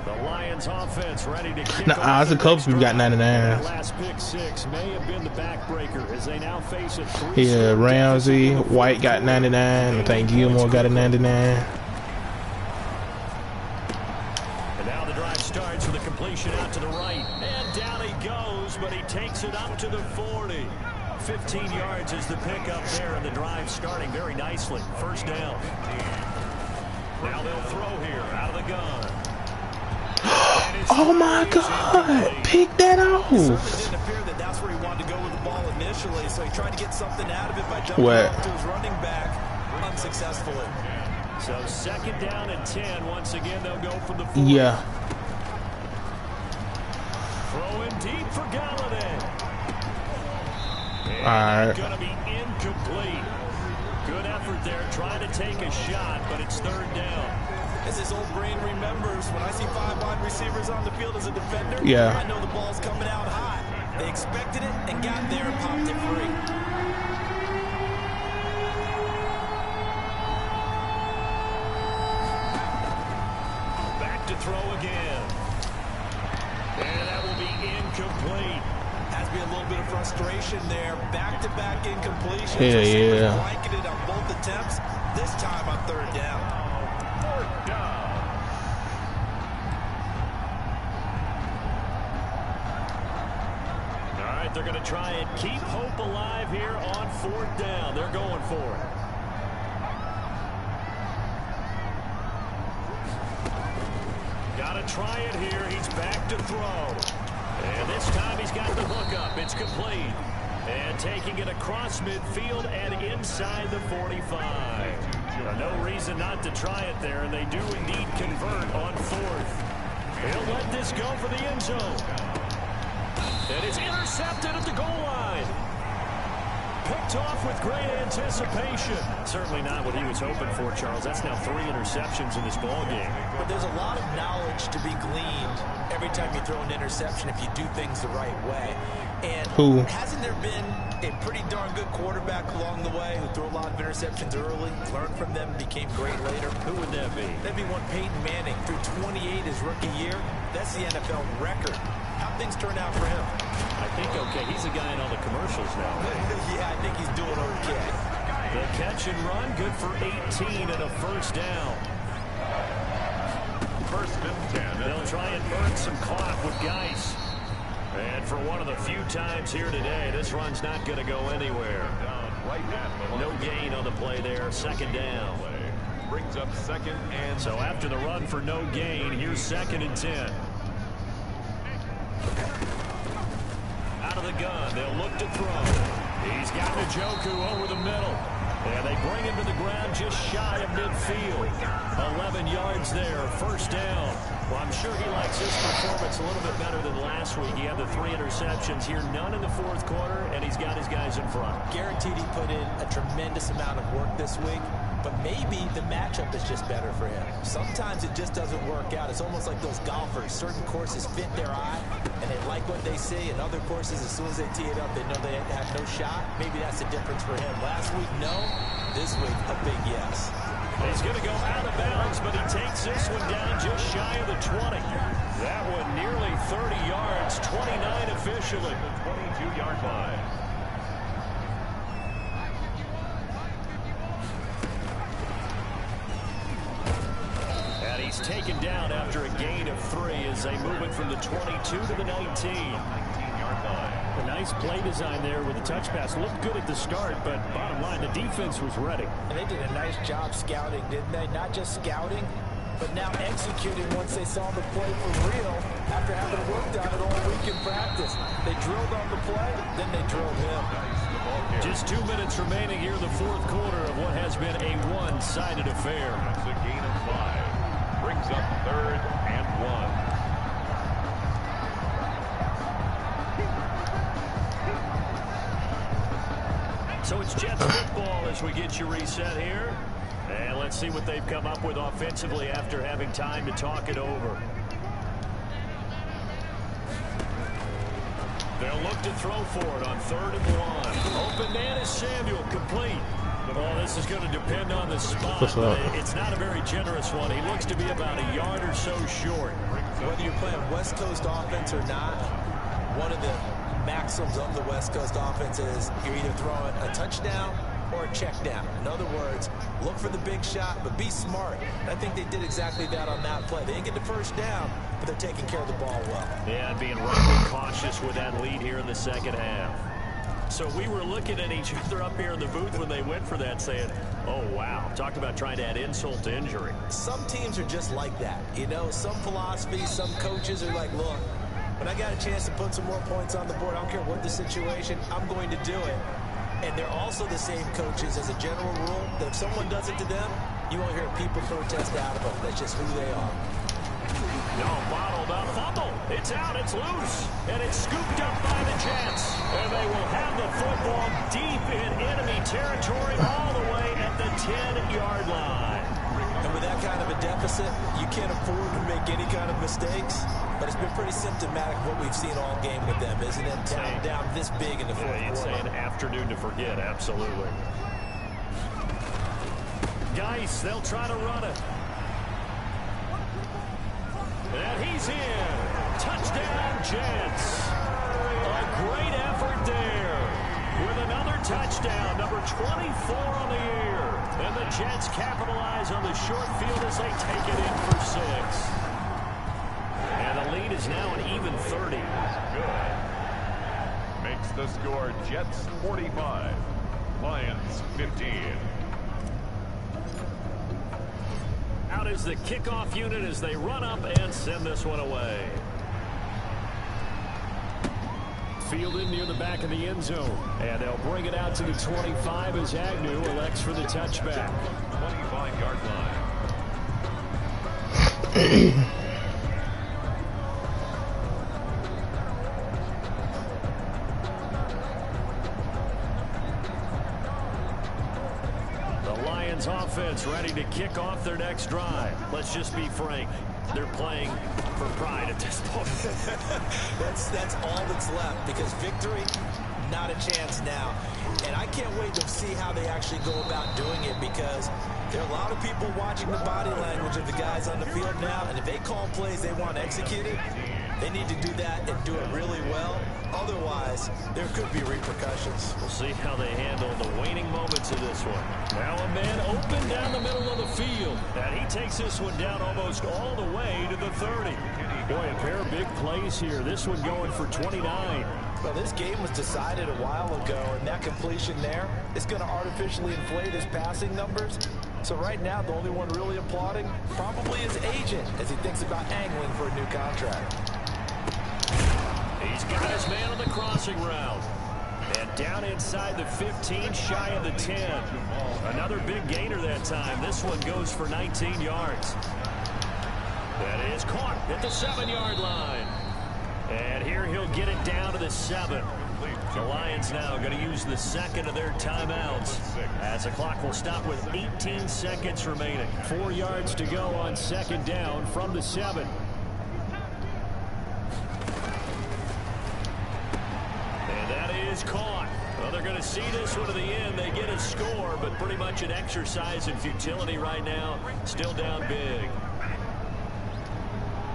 The Lions offense ready to kick. Nah, it's a couple people got 99. Last pick 6 may have been the backbreaker as they now face a 3. Yeah, Ramsey, White got 99. I think Gilmore got a 99. Starts with a completion out to the right. And down he goes, but he takes it up to the 40. 15 yards is the pickup there, and the drive starting very nicely. 1st down. Now they'll throw here out of the gun. Oh my God! Pick that off! It certainly didn't appear that that's where he wanted to go with the ball initially, so he tried to get something out of it by jumping up to his running back unsuccessfully. So 2nd down and 10. Once again, they'll go from the 40. Yeah. Throwing deep for Galladay. Alright. Going to be incomplete. Good effort there, trying to take a shot, but it's 3rd down. As his old brain remembers, when I see 5 wide receivers on the field as a defender, yeah, I know the ball's coming out hot. They expected it and got there and popped it free. Back to throw again. And that will be incomplete. Has to be a little bit of frustration there. Back-to-back incompletions. Yeah. Blanketed on both attempts. This time on 3rd down. 4th down. All right, they're going to try and keep hope alive here on 4th down. They're going for it. Got to try it here. He's back to throw. And this time he's got the hook up. It's complete. And taking it across midfield and inside the 45. No reason not to try it there, and they do indeed convert on 4th. He'll let this go for the end zone. And it's intercepted at the goal line. Picked off with great anticipation. Certainly not what he was hoping for, Charles. That's now 3 interceptions in this ball game. But there's a lot of knowledge to be gleaned every time you throw an interception if you do things the right way. And hasn't there been a pretty darn good quarterback along the way who threw a lot of interceptions early, learned from them, became great later? Who would that be? That'd be one Peyton Manning. Threw 28 his rookie year. That's the NFL record. How things turn out for him? I think okay. He's a guy in all the commercials now. Yeah, I think he's doing okay. The catch and run, good for 18 and a 1st down. 1st and 10. They'll try and burn some clock with Geis. And for one of the few times here today, this run's not going to go anywhere. No gain on the play there. Second down. Brings up second and... So after the run for no gain, here's 2nd and 10. Out of the gun, they'll look to throw. He's got Njoku over the middle. And they bring him to the ground just shy of midfield. 11 yards there, first down. Well, I'm sure he likes his performance a little bit better than last week. He had the 3 interceptions here, none in the fourth quarter, and he's got his guys in front. Guaranteed he put in a tremendous amount of work this week, but maybe the matchup is just better for him. Sometimes it just doesn't work out. It's almost like those golfers. Certain courses fit their eye, and they like what they see, and other courses, as soon as they tee it up, they know they have no shot. Maybe that's the difference for him. Last week, no. This week, a big yes. He's going to go out of bounds, but he takes this one down just shy of the 20. That one nearly 30 yards, 29 officially. The 22-yard line. And he's taken down after a gain of 3 as they move it from the 22 to the 19. 19-yard line. A nice play design there with the touch pass. Looked good at the start, but bottom line, the defense was ready. And they did a nice job scouting, didn't they? Not just scouting, but now executing once they saw the play for real after having worked on it all week in practice. They drilled on the play, then they drilled him. Just 2 minutes remaining here in the fourth quarter of what has been a one-sided affair. That's a gain of 5. Brings up 3rd and 1. So it's Jets football as we get you reset here. And let's see what they've come up with offensively after having time to talk it over. They'll look to throw for it on 3rd and 1. Open man is Samuel, complete. Well, this is going to depend on the spot, but it's not a very generous one. He looks to be about a yard or so short. Whether you're playing West Coast offense or not, one of the maxims of the West Coast offense is you're either throwing a touchdown or a check down. In other words, look for the big shot, but be smart. And I think they did exactly that on that play. They didn't get the first down, but they're taking care of the ball well. Yeah, and being rightly cautious with that lead here in the second half. So we were looking at each other up here in the booth when they went for that saying, oh, wow. Talk about trying to add insult to injury. Some teams are just like that. You know, some philosophies, some coaches are like, look, when I got a chance to put some more points on the board, I don't care what the situation, I'm going to do it. And they're also the same coaches as a general rule that if someone does it to them, you won't hear people protest out of them. That's just who they are. No, bottled up fumble. It's out, it's loose, and it's scooped up by the Jets. And they will have the football deep in enemy territory all the way at the 10-yard line. And with that kind of a deficit, you can't afford to make any kind of mistakes. But it's been pretty symptomatic of what we've seen all game with them, isn't it? Down this big in the fourth quarter. You'd say an afternoon to forget, absolutely. Geis, they'll try to run it. And he's in. Touchdown, Jets. A great effort there. With another touchdown, number 24 on the year. And the Jets capitalize on the short field as they take it in for 6. And the lead is now an even 30. Good. Makes the score Jets 45, Lions 15. Out is the kickoff unit as they run up and send this one away. Fielded near the back of the end zone. And they'll bring it out to the 25 as Agnew elects for the touchback. 25-yard line. Offense ready to kick off their next drive. Let's just be frank. They're playing for pride at this point. that's all that's left, because victory, not a chance now. And I can't wait to see how they actually go about doing it, because there are a lot of people watching the body language of the guys on the field now, and if they call plays they want executed, They need to do that and do it really well. Otherwise, there could be repercussions. We'll see how they handle the waning moments of this one. Now a man open down the middle of the field. And he takes this one down almost all the way to the 30. Boy, a pair of big plays here. This one going for 29. Well, this game was decided a while ago, and that completion there is going to artificially inflate his passing numbers. So right now, the only one really applauding probably his agent as he thinks about angling for a new contract. He's got his man on the crossing route. And down inside the 15, shy of the 10. Another big gainer that time. This one goes for 19 yards. That is caught at the 7-yard line. And here he'll get it down to the 7. The Lions now going to use the second of their timeouts as the clock will stop with 18 seconds remaining. 4 yards to go on second down from the 7. And that is caught. Well, they're going to see this one to the end. They get a score, but pretty much an exercise in futility right now. Still down big.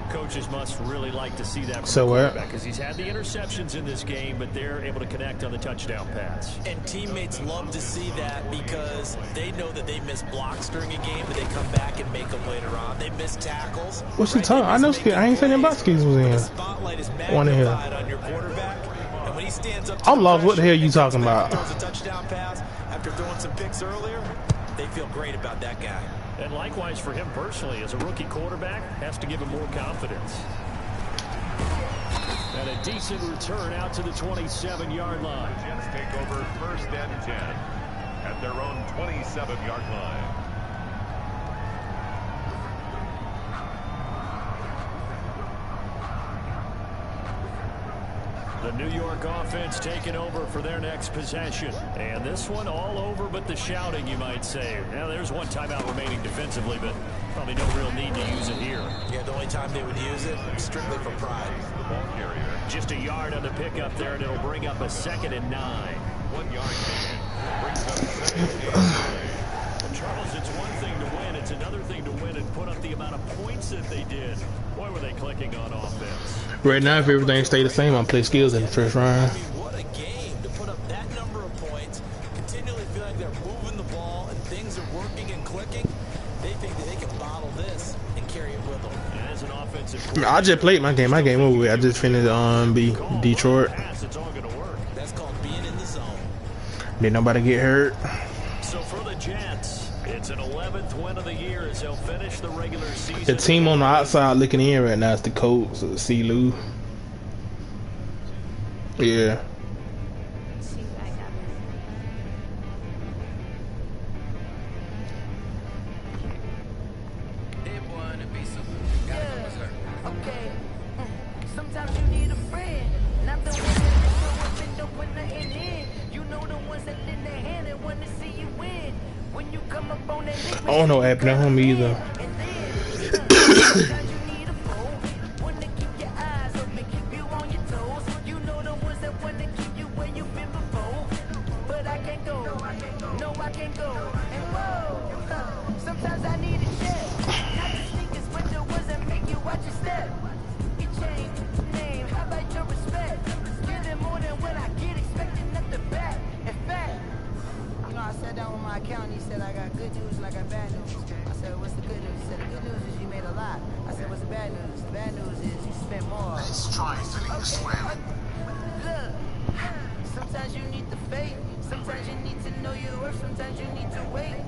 Coaches must really like to see that from the quarterback because he's had the interceptions in this game, but they're able to connect on the touchdown pass. And teammates love to see that because they know that they miss blocks during a game, but they come back and make them later on. They miss tackles. What's he talking? I know. I ain't saying them box skis was in. The spotlight is magnified on your quarterback, and when he stands up, I'm lost. What the hell you talking about? Throws a touchdown pass after throwing some picks earlier. They feel great about that guy. And likewise for him personally, as a rookie quarterback, has to give him more confidence. And a decent return out to the 27-yard line. Jets take over first and 10 at their own 27-yard line. The New York offense taking over for their next possession. And this one all over but the shouting, you might say. Now, there's one timeout remaining defensively, but probably no real need to use it here. Yeah, the only time they would use it, strictly for pride. The ball carrier. Just a yard on the pickup there, and it'll bring up a 2nd and 9. 1 yard gain. Brings up 2nd and Charles, it's one thing to win. It's another thing to win and put up the amount of points that they did. Boy, were they clicking on offense. Right now, if everything stayed the same, I'll play skills in the first round. I mean, what a game to put up that number of points, continually feeling they're moving the ball and things are working and clicking. They think that they can bottle this and carry it with them. And as an offensive I mean, I just played my game. My game over with. I just finished Detroit. It's all going to work. That's called being in the zone. Did nobody get hurt? So for the Jets, it's an 11th win of the year as they'll finish the regular season. The team on the outside looking in right now is the Colts. C-Lou. Yeah. Okay. Sometimes you need a friend, not the one that end up with nothing in. You know the ones that lend their hand and want to see you win. When you come up on that I don't know app at home either. and then sometimes you need a foe, one to keep your eyes open, keep you on your toes. You know the ones that want to keep you where you've been before. But I can't go, no I can't go. And whoa, sometimes I need a check. Not the sneakers, but the ones that make you watch your step. You change name, how about your respect? Giving more than what I get, expecting nothing back. In fact, you know, I sat down with my accountant, he said I got good news and I got bad news. I said, what's the good news? He said, the good news is you made a lot. I said, what's the bad news? The bad news is you spent more. Let's try filling this swim. Look, sometimes you need the faith. Sometimes you need to know your worth. Sometimes you need to wait.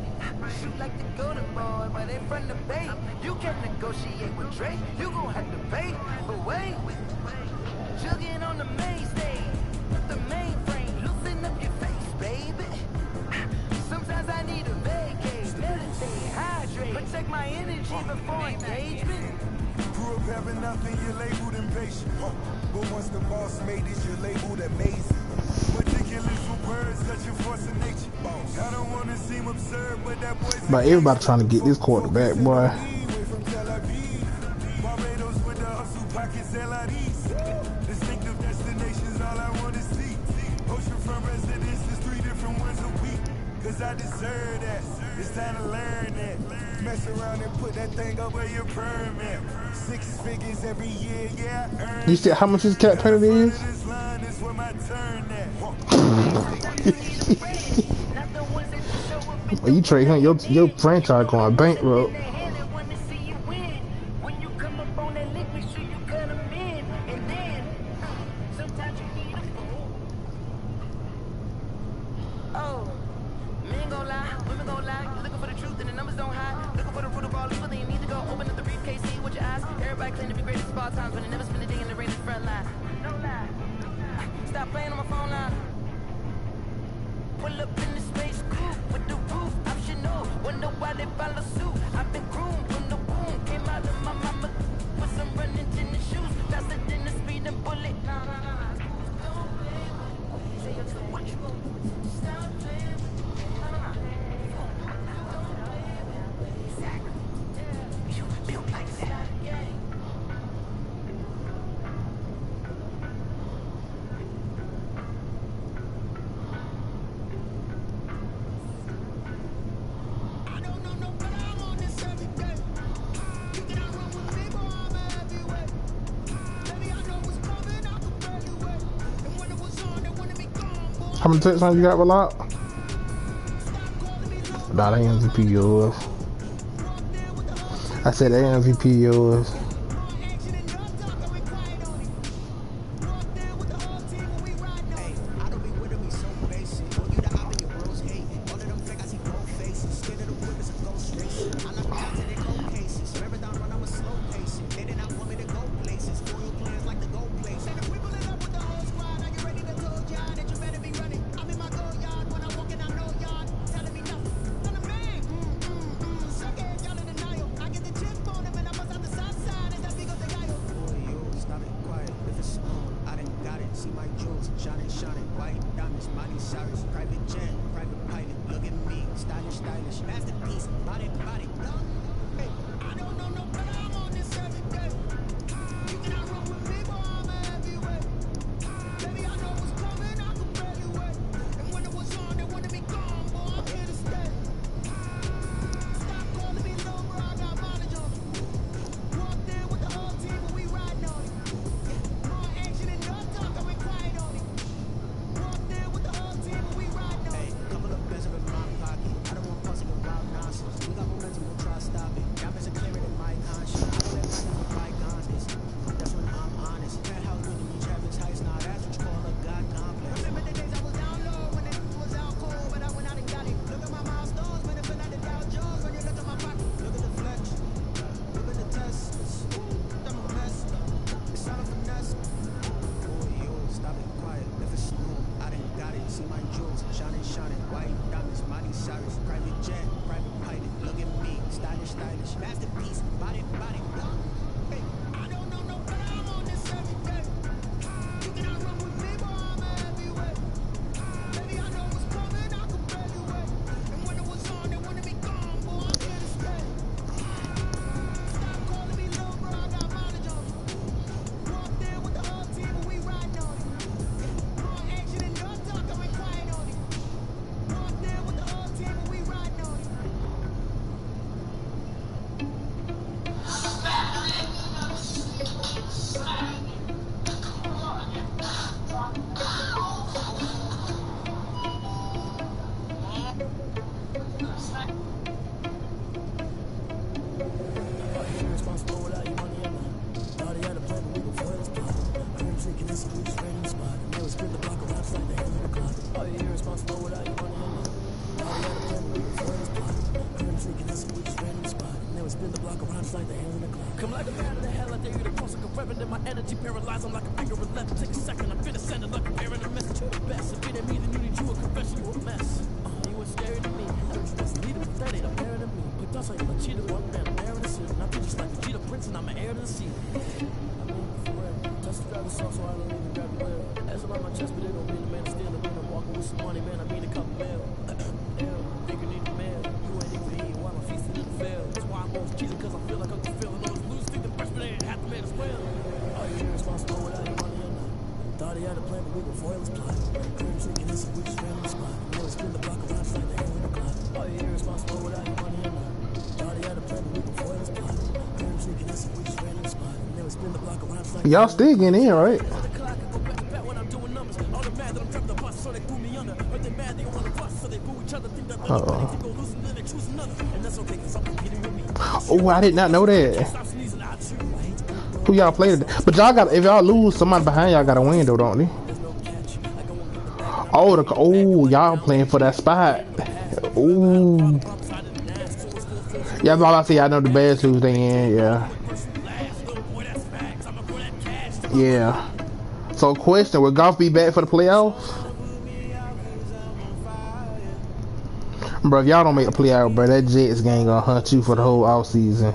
You like to go to boy, but in front of bait. You can't negotiate with Drake. You gon' have to pay. But wait, jugging on the main stage, the mainframe, loosen up your face, baby. Sometimes I need a vacate, meditate, hydrate, protect my energy before engagement. Grew up having nothing, you're labeled impatient. But once the boss made it, you're labeled amazing. Ridiculous with words that you're forcing nature. I don't want to seem absurd, but that boy's But everybody trying to get this quarterback, boy. from Tel Aviv. Barbados with the hustle pockets, LIDs. Distinctive destinations, all I want to see. Oceanfront residences, 3 different ones a week. cause I deserve that. It's time to learn that. Mess around and put that thing up where your permit. 6 figures every year, yeah, I earn. You said how much his cap penalty is? This line is where my turn at. Well, you trade him, your franchise going bankrupt. Stop playing on my phone line. Pull up in the space coupe with the roof optional. Wonder why they follow suit. I've been groomed from the womb. Came out of my mama with some running tennis shoes. Faster than the speeding bullet. Say you're too much. Stop playing. Exactly. You built like that. How many touchdowns you got with Lock? Nah, that MVP yours. I said that MVP yours. Come like a man in the hell, I dare you to cross like a reverend in my energy paralyzed. I'm like a finger of left. Take a second, I'm finna send it like a bearing a message. You the best. If it ain't me, then you need you a confession. You a mess. You were scary to me. That's leader with 30, I'm bearing to me. Put dust on you, like cheetah, one man, I'm bearing the suit. And I feel just like a cheetah prince, and I'm an heir to the sea. I mean, for real. Touch the driver's soft, so I don't even grab the wheel. That's on my chest, but it don't mean the man is stealing. I'm walking with some money, man. I mean a couple mil. Think you need a mail. You ain't even eating while I'm feasting in the field. That's why I'm always cheating, cause I feel like I'm feeling all those losers. Think the freshman ain't half the man as well. Are you irresponsible without your money or not? Thought he had a plan, but we were foilers plot. Current drinking, this is we just ran on the spot. Never spin the block around, like the hell. Y'all still getting in, right? Oh, I did not know that. Who y'all played? But y'all got, if y'all lose, somebody behind y'all got a win though, don't they? Oh, y'all playing for that spot. Ooh. Yeah, that's all I see. I know the Bears lose, they in. Yeah. Yeah. So, question: will Goff be back for the playoffs? Bro, if y'all don't make the playoff, bro, that Jets gang gonna hunt you for the whole off season.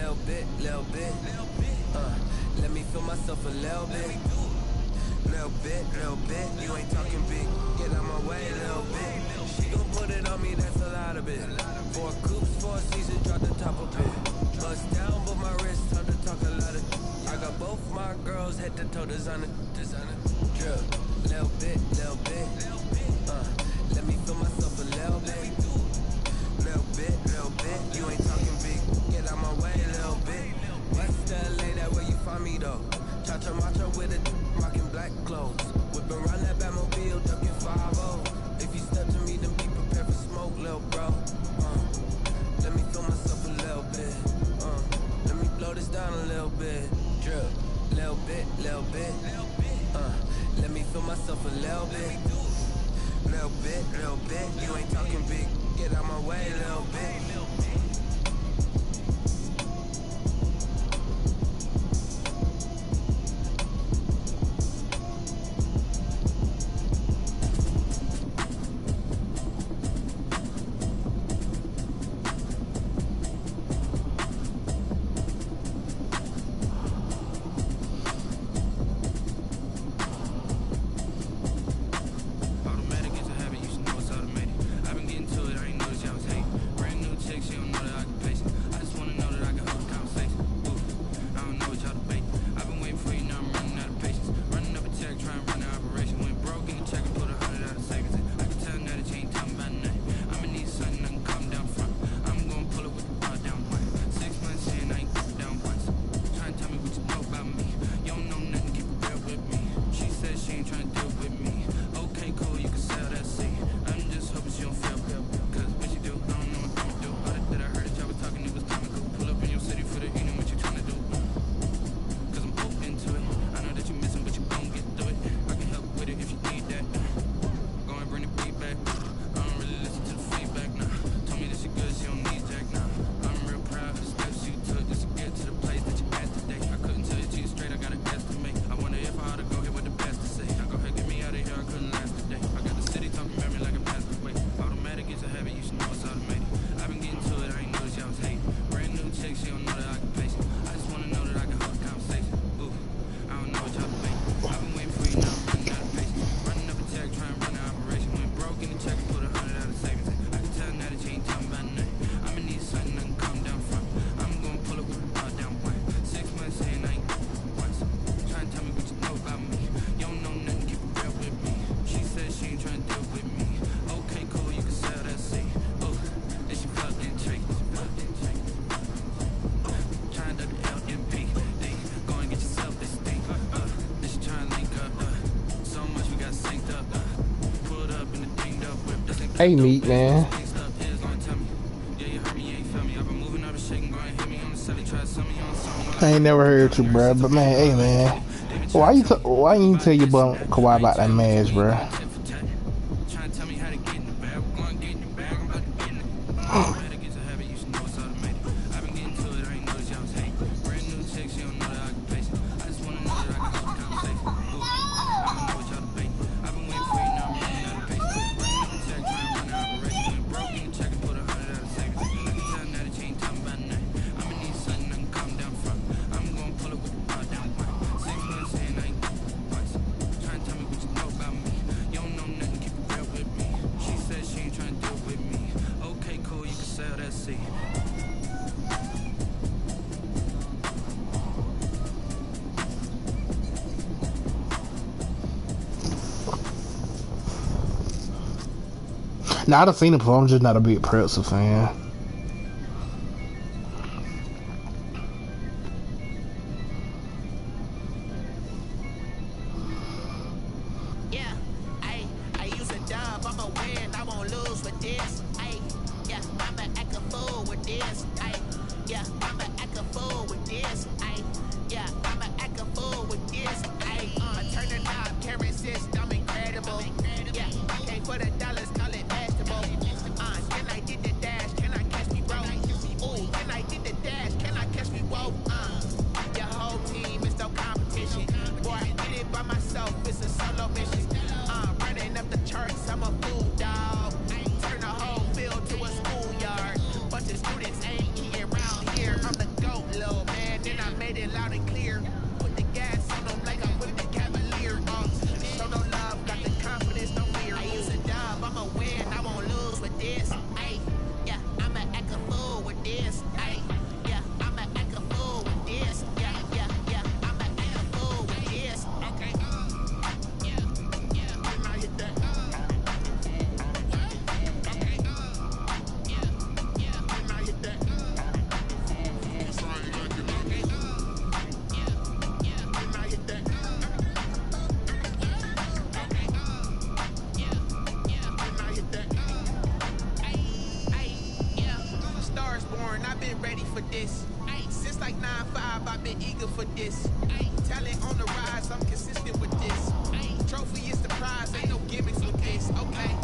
Little bit. Let me feel myself a little bit. Little bit. You ain't talking big. Get out my way, little bit. She gon' put it on me, that's a lot of it. 4 coops, 4 seasons, drop the top of it. Bust down, but my wrist, time to talk a lot of. I got both my girls head to toe, designer. Drill. Little bit. Let me feel myself a little bit. Little bit. You ain't talking big. Get out my way, little bit. West LA, that where you find me though. Cha-cha macha with it, rocking black clothes. Whipping around that Batmobile, ducking 5-0. If you step to me, then be prepared for smoke, little bro. Let me feel myself a little bit. Let me blow this down a little bit. Drip, little bit. Let me feel myself a little bit. Little bit. You ain't talking big. Get out my way, little bit. Hey, meat man. I ain't never heard you, bro. But man, hey man, why you tell your bum Kawhi about that match, bro? Now, I've seen it before, I'm just not a big Pretzel fan. it loud and clear. Put the gas on them like I'm with the Cavalier. Show no love, got the confidence, no fear. I use a dub, I'ma win, I won't lose with this. Ay, yeah, I'ma act a fool with this. Ay, yeah, I'ma act a fool with this. Yeah, yeah, yeah, I'ma act a fool with this. Okay, yeah, yeah, when I hit that. Okay, yeah, yeah, when I hit that. It's right like it. Okay, yeah, yeah, when I hit that. Okay, yeah, yeah, when I hit that. Ay, yeah, Star is born, I've been ready for this. Ay, since like 9-5, I've been eager for this. Ay, talent on the rise, I'm consistent with this. Ay, trophy is the prize, ain't no gimmicks with this. Okay,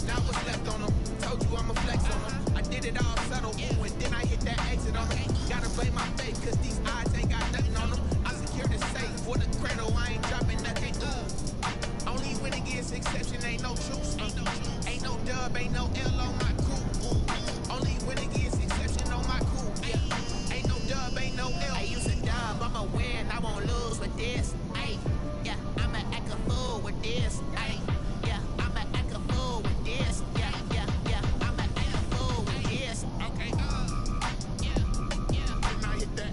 now what's left on them? Told you I'ma flex on them. I did it all subtle, ooh, and then I hit that exit on them. Gotta play my faith, cause these odds ain't got nothing on them. I secure the safe for the cradle, I ain't dropping nothing. Ooh. Only when it gets exception, ain't no truce. Ain't no dub, ain't no L on my crew. Only when it gets exception on my crew. Yeah. Ain't no dub, ain't no L. I use a dub, I'ma win, I won't lose with this. Ay, yeah, I'ma act a fool with this. Ay, yeah, I'ma act a fool with this. Yeah, yeah, yeah, I'ma act a fool with this. Okay, yeah, yeah, when I hit that.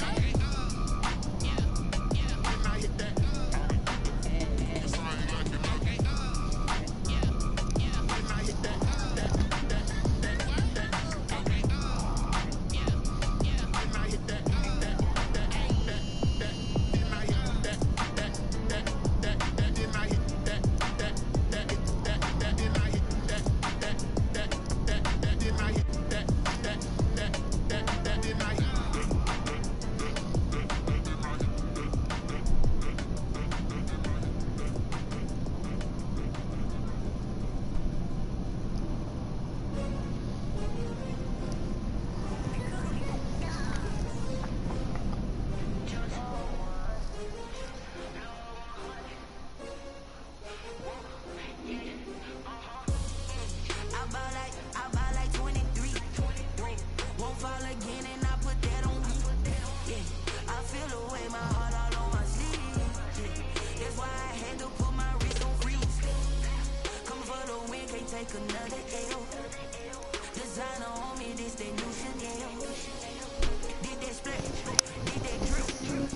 Okay, yeah, yeah, when I hit that. It's right like it. Okay, yeah, yeah, when I hit that. Okay, yeah, yeah, when I hit that. I buy like 23. Won't fall again and I put that on me. Yeah, I feel the way, my heart all on my sleeve. Yeah, that's why I had to put my wrist on freeze. Come for the win, can't take another L. Designer on me, this that new Chanel. Did that split, did that drip. Yeah,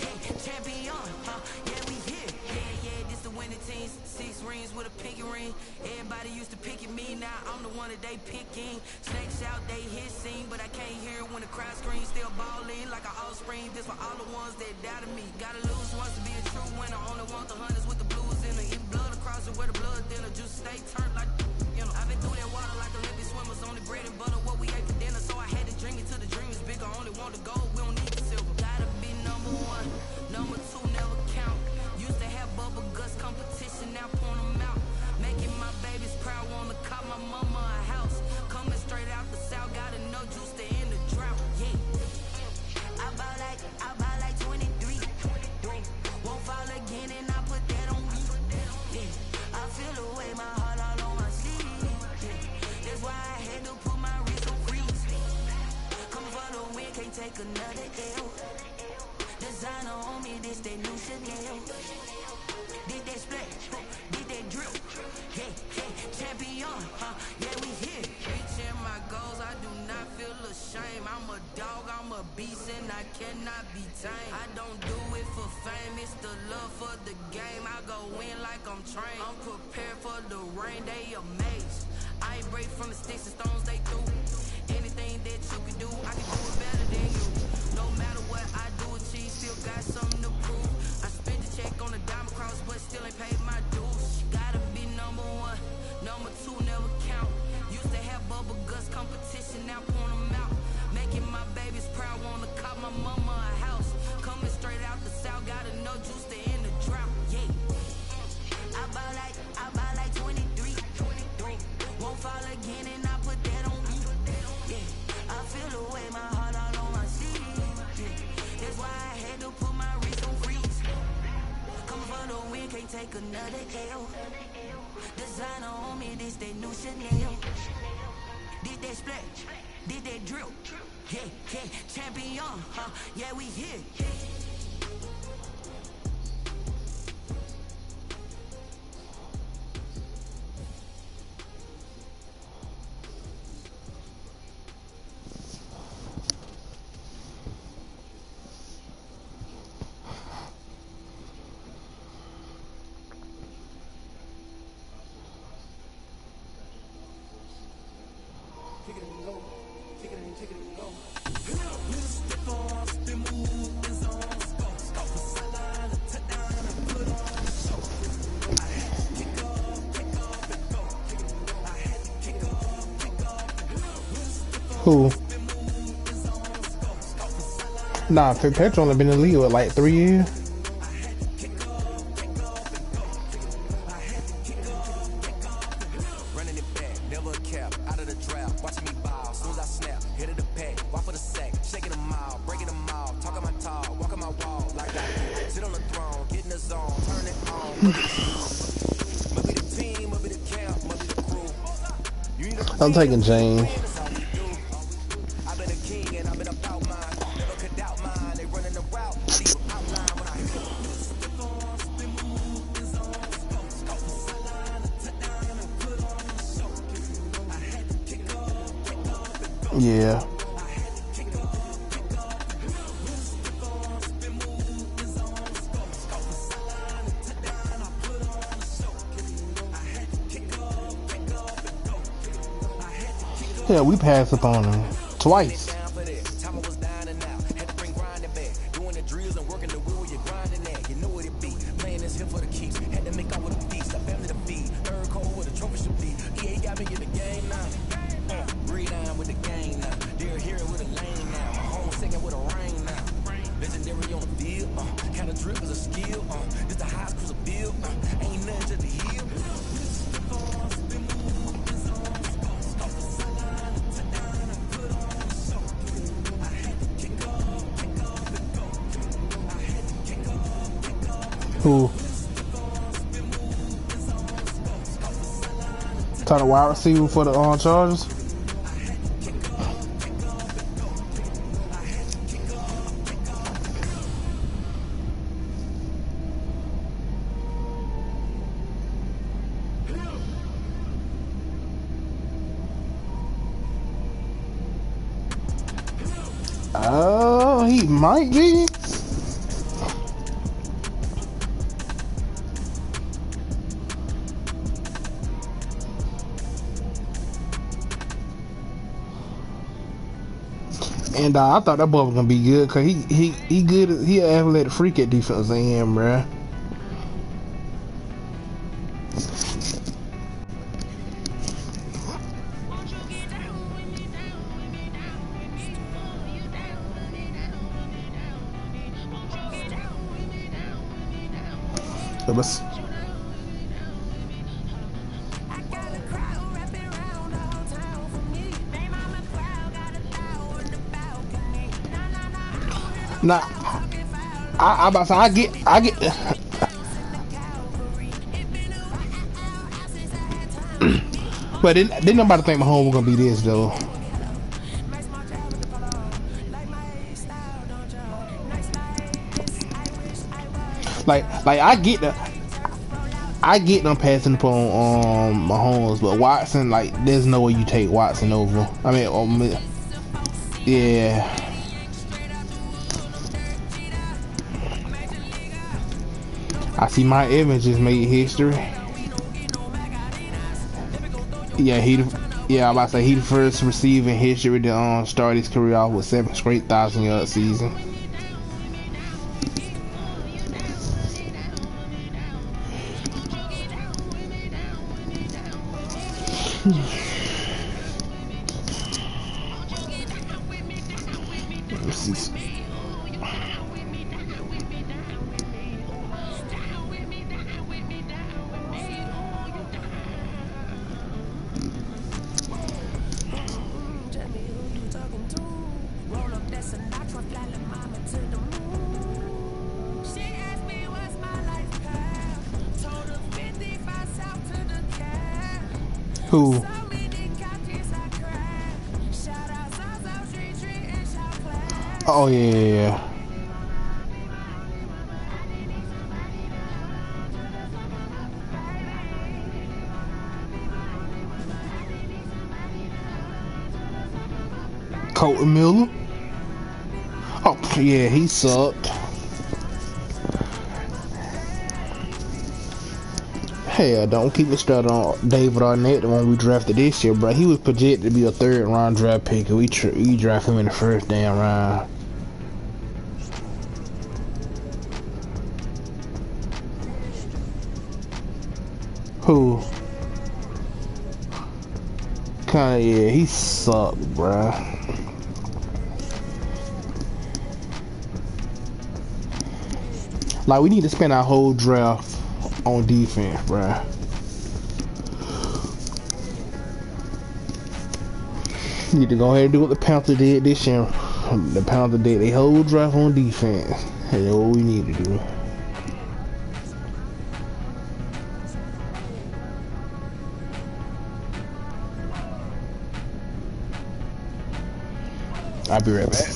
yeah, champion, yeah, we here. Yeah, yeah, this the winning team. 6 rings with a pinky ring. Everybody used to pick at me, now I'm the one that they picking. Snakes out, they hissing, but I can't hear when the crowd screams. Still balling like an offspring. This for all the ones that doubted me. Gotta lose once to be a true winner. Only want the hunters with the blues in it. Even blood across it where the blood thinner. Just stay turned like, you know. I've been through that water like Olympic swimmers. Only bread and butter, what we ate for dinner. So I had to drink it till the dream is bigger. Only want the gold, we don't need the silver. Gotta be number 1, number 2 never count. Used to have bubble guts competition, now point them out. Making my babies proud, wanna call my mama a house. Coming straight out the south, gotta know juice to end the drought. Yeah, I buy like 23. Won't fall again and I put that on me. Yeah, I feel the way, my heart all on my sleeve. Yeah, that's why I had to put my wrist on freeze. Coming for the win, can't take another L. Designer on me, this that new Chanel. Did that split, did that drip. Yeah, yeah, champion, yeah, we here. Reaching my goals, I do not feel ashamed. I'm a dog, I'm a beast, and I cannot be tamed. I don't do it for fame, it's the love for the game. I go in like I'm trained. I'm prepared for the rain, they amazed. I ain't break from the sticks and stones they threw. Anything that you can do, I can do it better than you. No matter what I do, achieve, still got something to prove. I spent the check on the diamond cross, but still ain't paid my dues. Gotta be number 1, number 2 never count. Used to have bubble guts competition, now point them out. Making my babies proud, wanna call my mama a house. Coming straight out the south, gotta know juice to end the drought. Yeah, I buy like 23. Won't fall again and I put that on me. Yeah, I feel the way, my heart all on my sleeve. Yeah, that's why I had to put my wrist on freeze. Come for the win, can't take another L. Designer on me, this that new Chanel. Did that split, did that drip. Yeah, yeah, champion, huh? Yeah, we here. Who? Nah, Petra only been in the league with like 3 years. Running it back, never a cap, out of the draft, watching me ball, soon as I snap, hit of the pack, walk for the sack, shaking them all, breaking them all, talking my talk, walking my wall, like I do, sit on the throne, get in the zone, turn it on, must be the team, must be the camp, must be the crew. I'm taking James. I've been a king and I've been about mine, never could doubt mine, they running the route, leave outline when I hit. Yeah. Yeah, we passed up on him twice. Who? Try the wide receiver for the Chargers. Oh, he might be. And I thought that boy was gonna be good because he good. He an athletic freak at defensive end, bruh. Bus. Nah, I about to say I get. But didn't nobody think Mahomes was gonna be this though. Like I get them passing upon Mahomes, but Watson, like, there's no way you take Watson over. I mean, yeah. I see my Evans just made history. Yeah, I'm about to say he the first receiver in history to start his career off with 7 straight 1,000-yard season. Who? Oh yeah. Colton Miller. Oh yeah, he sucked. Hell, don't keep it started on David Arnett, the one we drafted this year, bro. He was projected to be a 3rd round draft pick, and we drafted him in the 1st damn round. Who? Kinda, yeah, he sucked, bruh. Like, we need to spend our whole draft on defense, bruh. Need to go ahead and do what the Panthers did this year. The Panthers did a whole draft on defense. That's what we need to do. I'll be right back.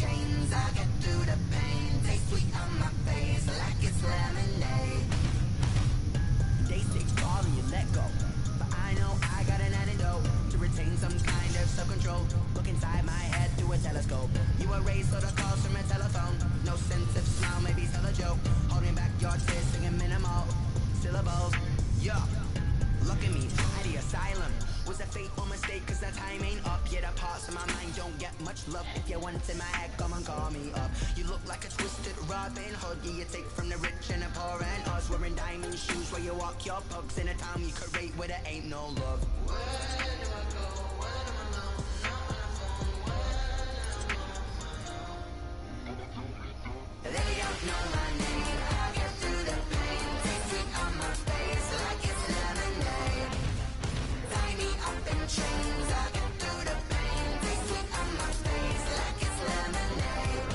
chains. I get through the pain. Taste sweet on my face like it's lemonade. They say fall and you let go, but I know I got an antidote to retain some kind of self-control. Look inside my head through a telescope. You erase all the calls from a telephone. No sense of smile, maybe tell a joke. Holding back your tears, singing minimal syllables. Yeah, look at me, at the asylum. Was a fate or mistake, cause the time ain't up. Yeah, the parts of my mind don't get much love. If you want in my head, come and call me up. You look like a twisted Robin Hood. Yeah, you take from the rich and the poor and us. Wearing diamond shoes where you walk your pugs in a town you create where there ain't no love. They don't know my name. I get through the pain. Taste sweet on my face like it's lemonade. Tie me up in chains. I get through the pain. Taste sweet on my face like it's lemonade.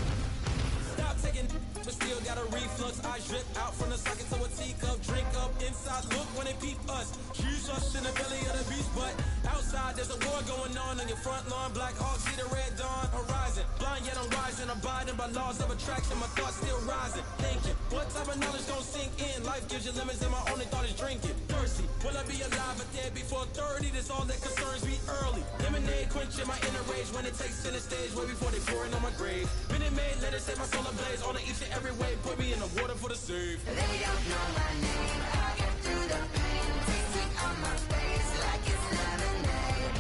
Stop taking, but still got a reflux. I drip out from the socket to a teacup. Drink up inside, look when they peep us. Shoes us in the belly of the beast, but outside there's a war going on your front lawn. Black Hawk, see the red dawn horizon. Blind yet I'm rising, abiding by laws of attraction. My thoughts still rising, thinking, what type of knowledge gon' sink in? Life gives you limits and my only thought is drinking. Thirsty, will I be alive or dead before 30? That's all that concerns me early. Lemonade quenching my inner rage when it takes center stage way before they pouring on my grave. Minute Maid, let it set my soul ablaze on each and every way. Put me in the water for the save. They don't know my name. I get through the pain. Taste sweet on my face like it's lemonade.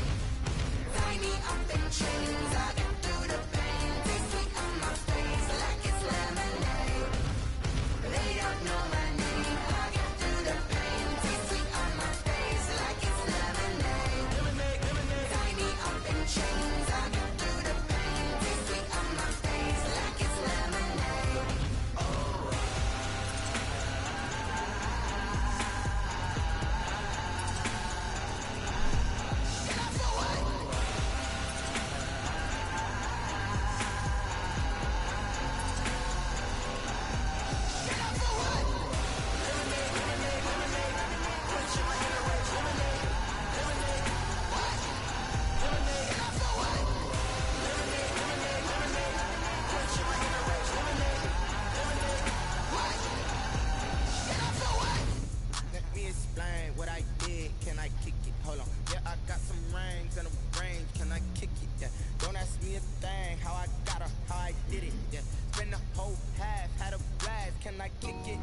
Tie me up in chains. I get through the pain. Taste sweet on my face like it's lemonade. They don't know my name. I get through the pain. Taste sweet on my face like it's lemonade. Tie me up in chains. I get through the pain. Taste sweet on my face like it's lemonade. Let me explain what I did. Can I kick it? Hold on. Yeah, I got some rings and a range. Can I kick it? Yeah. Don't ask me a thing. How I got her, how I did it. Yeah. Spend the whole half, had a blast. Can I kick it?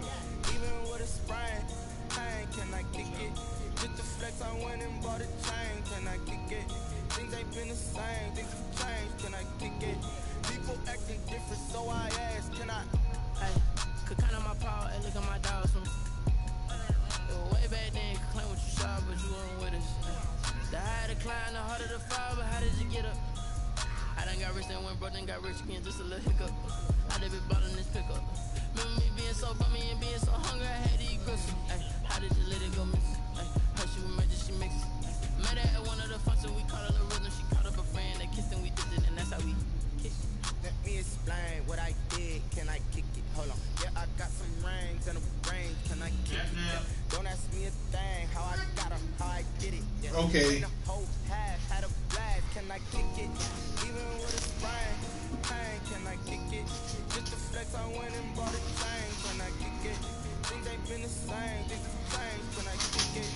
Even with a sprain. Pain, can I kick it? Just to flex, I went and bought a chain. Can I kick it? Things ain't been the same. Things have changed. Can I kick it? People acting different, so I asked. Can I? Hey, could count on my power and look at my dogs from way back then. Could claim what you saw, but you weren't with us. The higher the climb, the harder the fall, but how did you get up? I done got rich, then went broke, then got rich again, just a little hiccup. I done been ballin' this pickup. Remember me being so bummy and being so hungry, I had to eat gristle. Ay, how did you let it go miss? Ay, her she was magic, she mixed. Met her at one of the functions, we caught her the rhythm. She caught up a friend, they kissed and we did it, and that's how we kissed. Let me explain what I did. Can I kick it? Hold on. Yeah, I got some rings and a range. Can I kick it? Yeah. Don't ask me a thing. How I got her, how I did it. Yeah. Okay. Spend the whole half, had a blast. Can I kick it? Even with a sprain. Pain, can I kick it? Just to flex, I went and bought a chain. Can I kick it? Things ain't been the same. Things have changed. Can I kick it?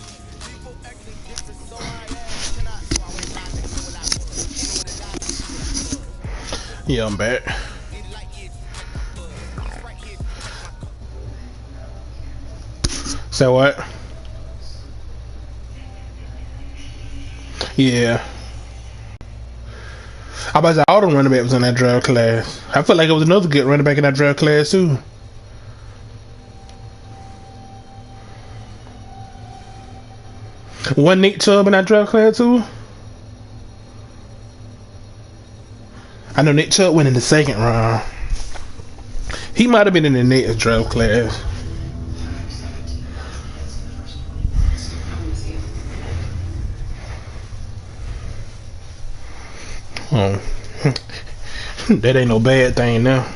People acting different, so I asked. Can I? So I went back and do what I was. Even with a die, Yeah, I'm back. So what? Yeah. I about to say all the running back was in that draft class. I felt like it was another good running back in that draft class too. Wasn't Nick Chubb in that draft class too? I know Nick Chubb went in the second round. He might have been in the next draft class. Oh, that ain't no bad thing now.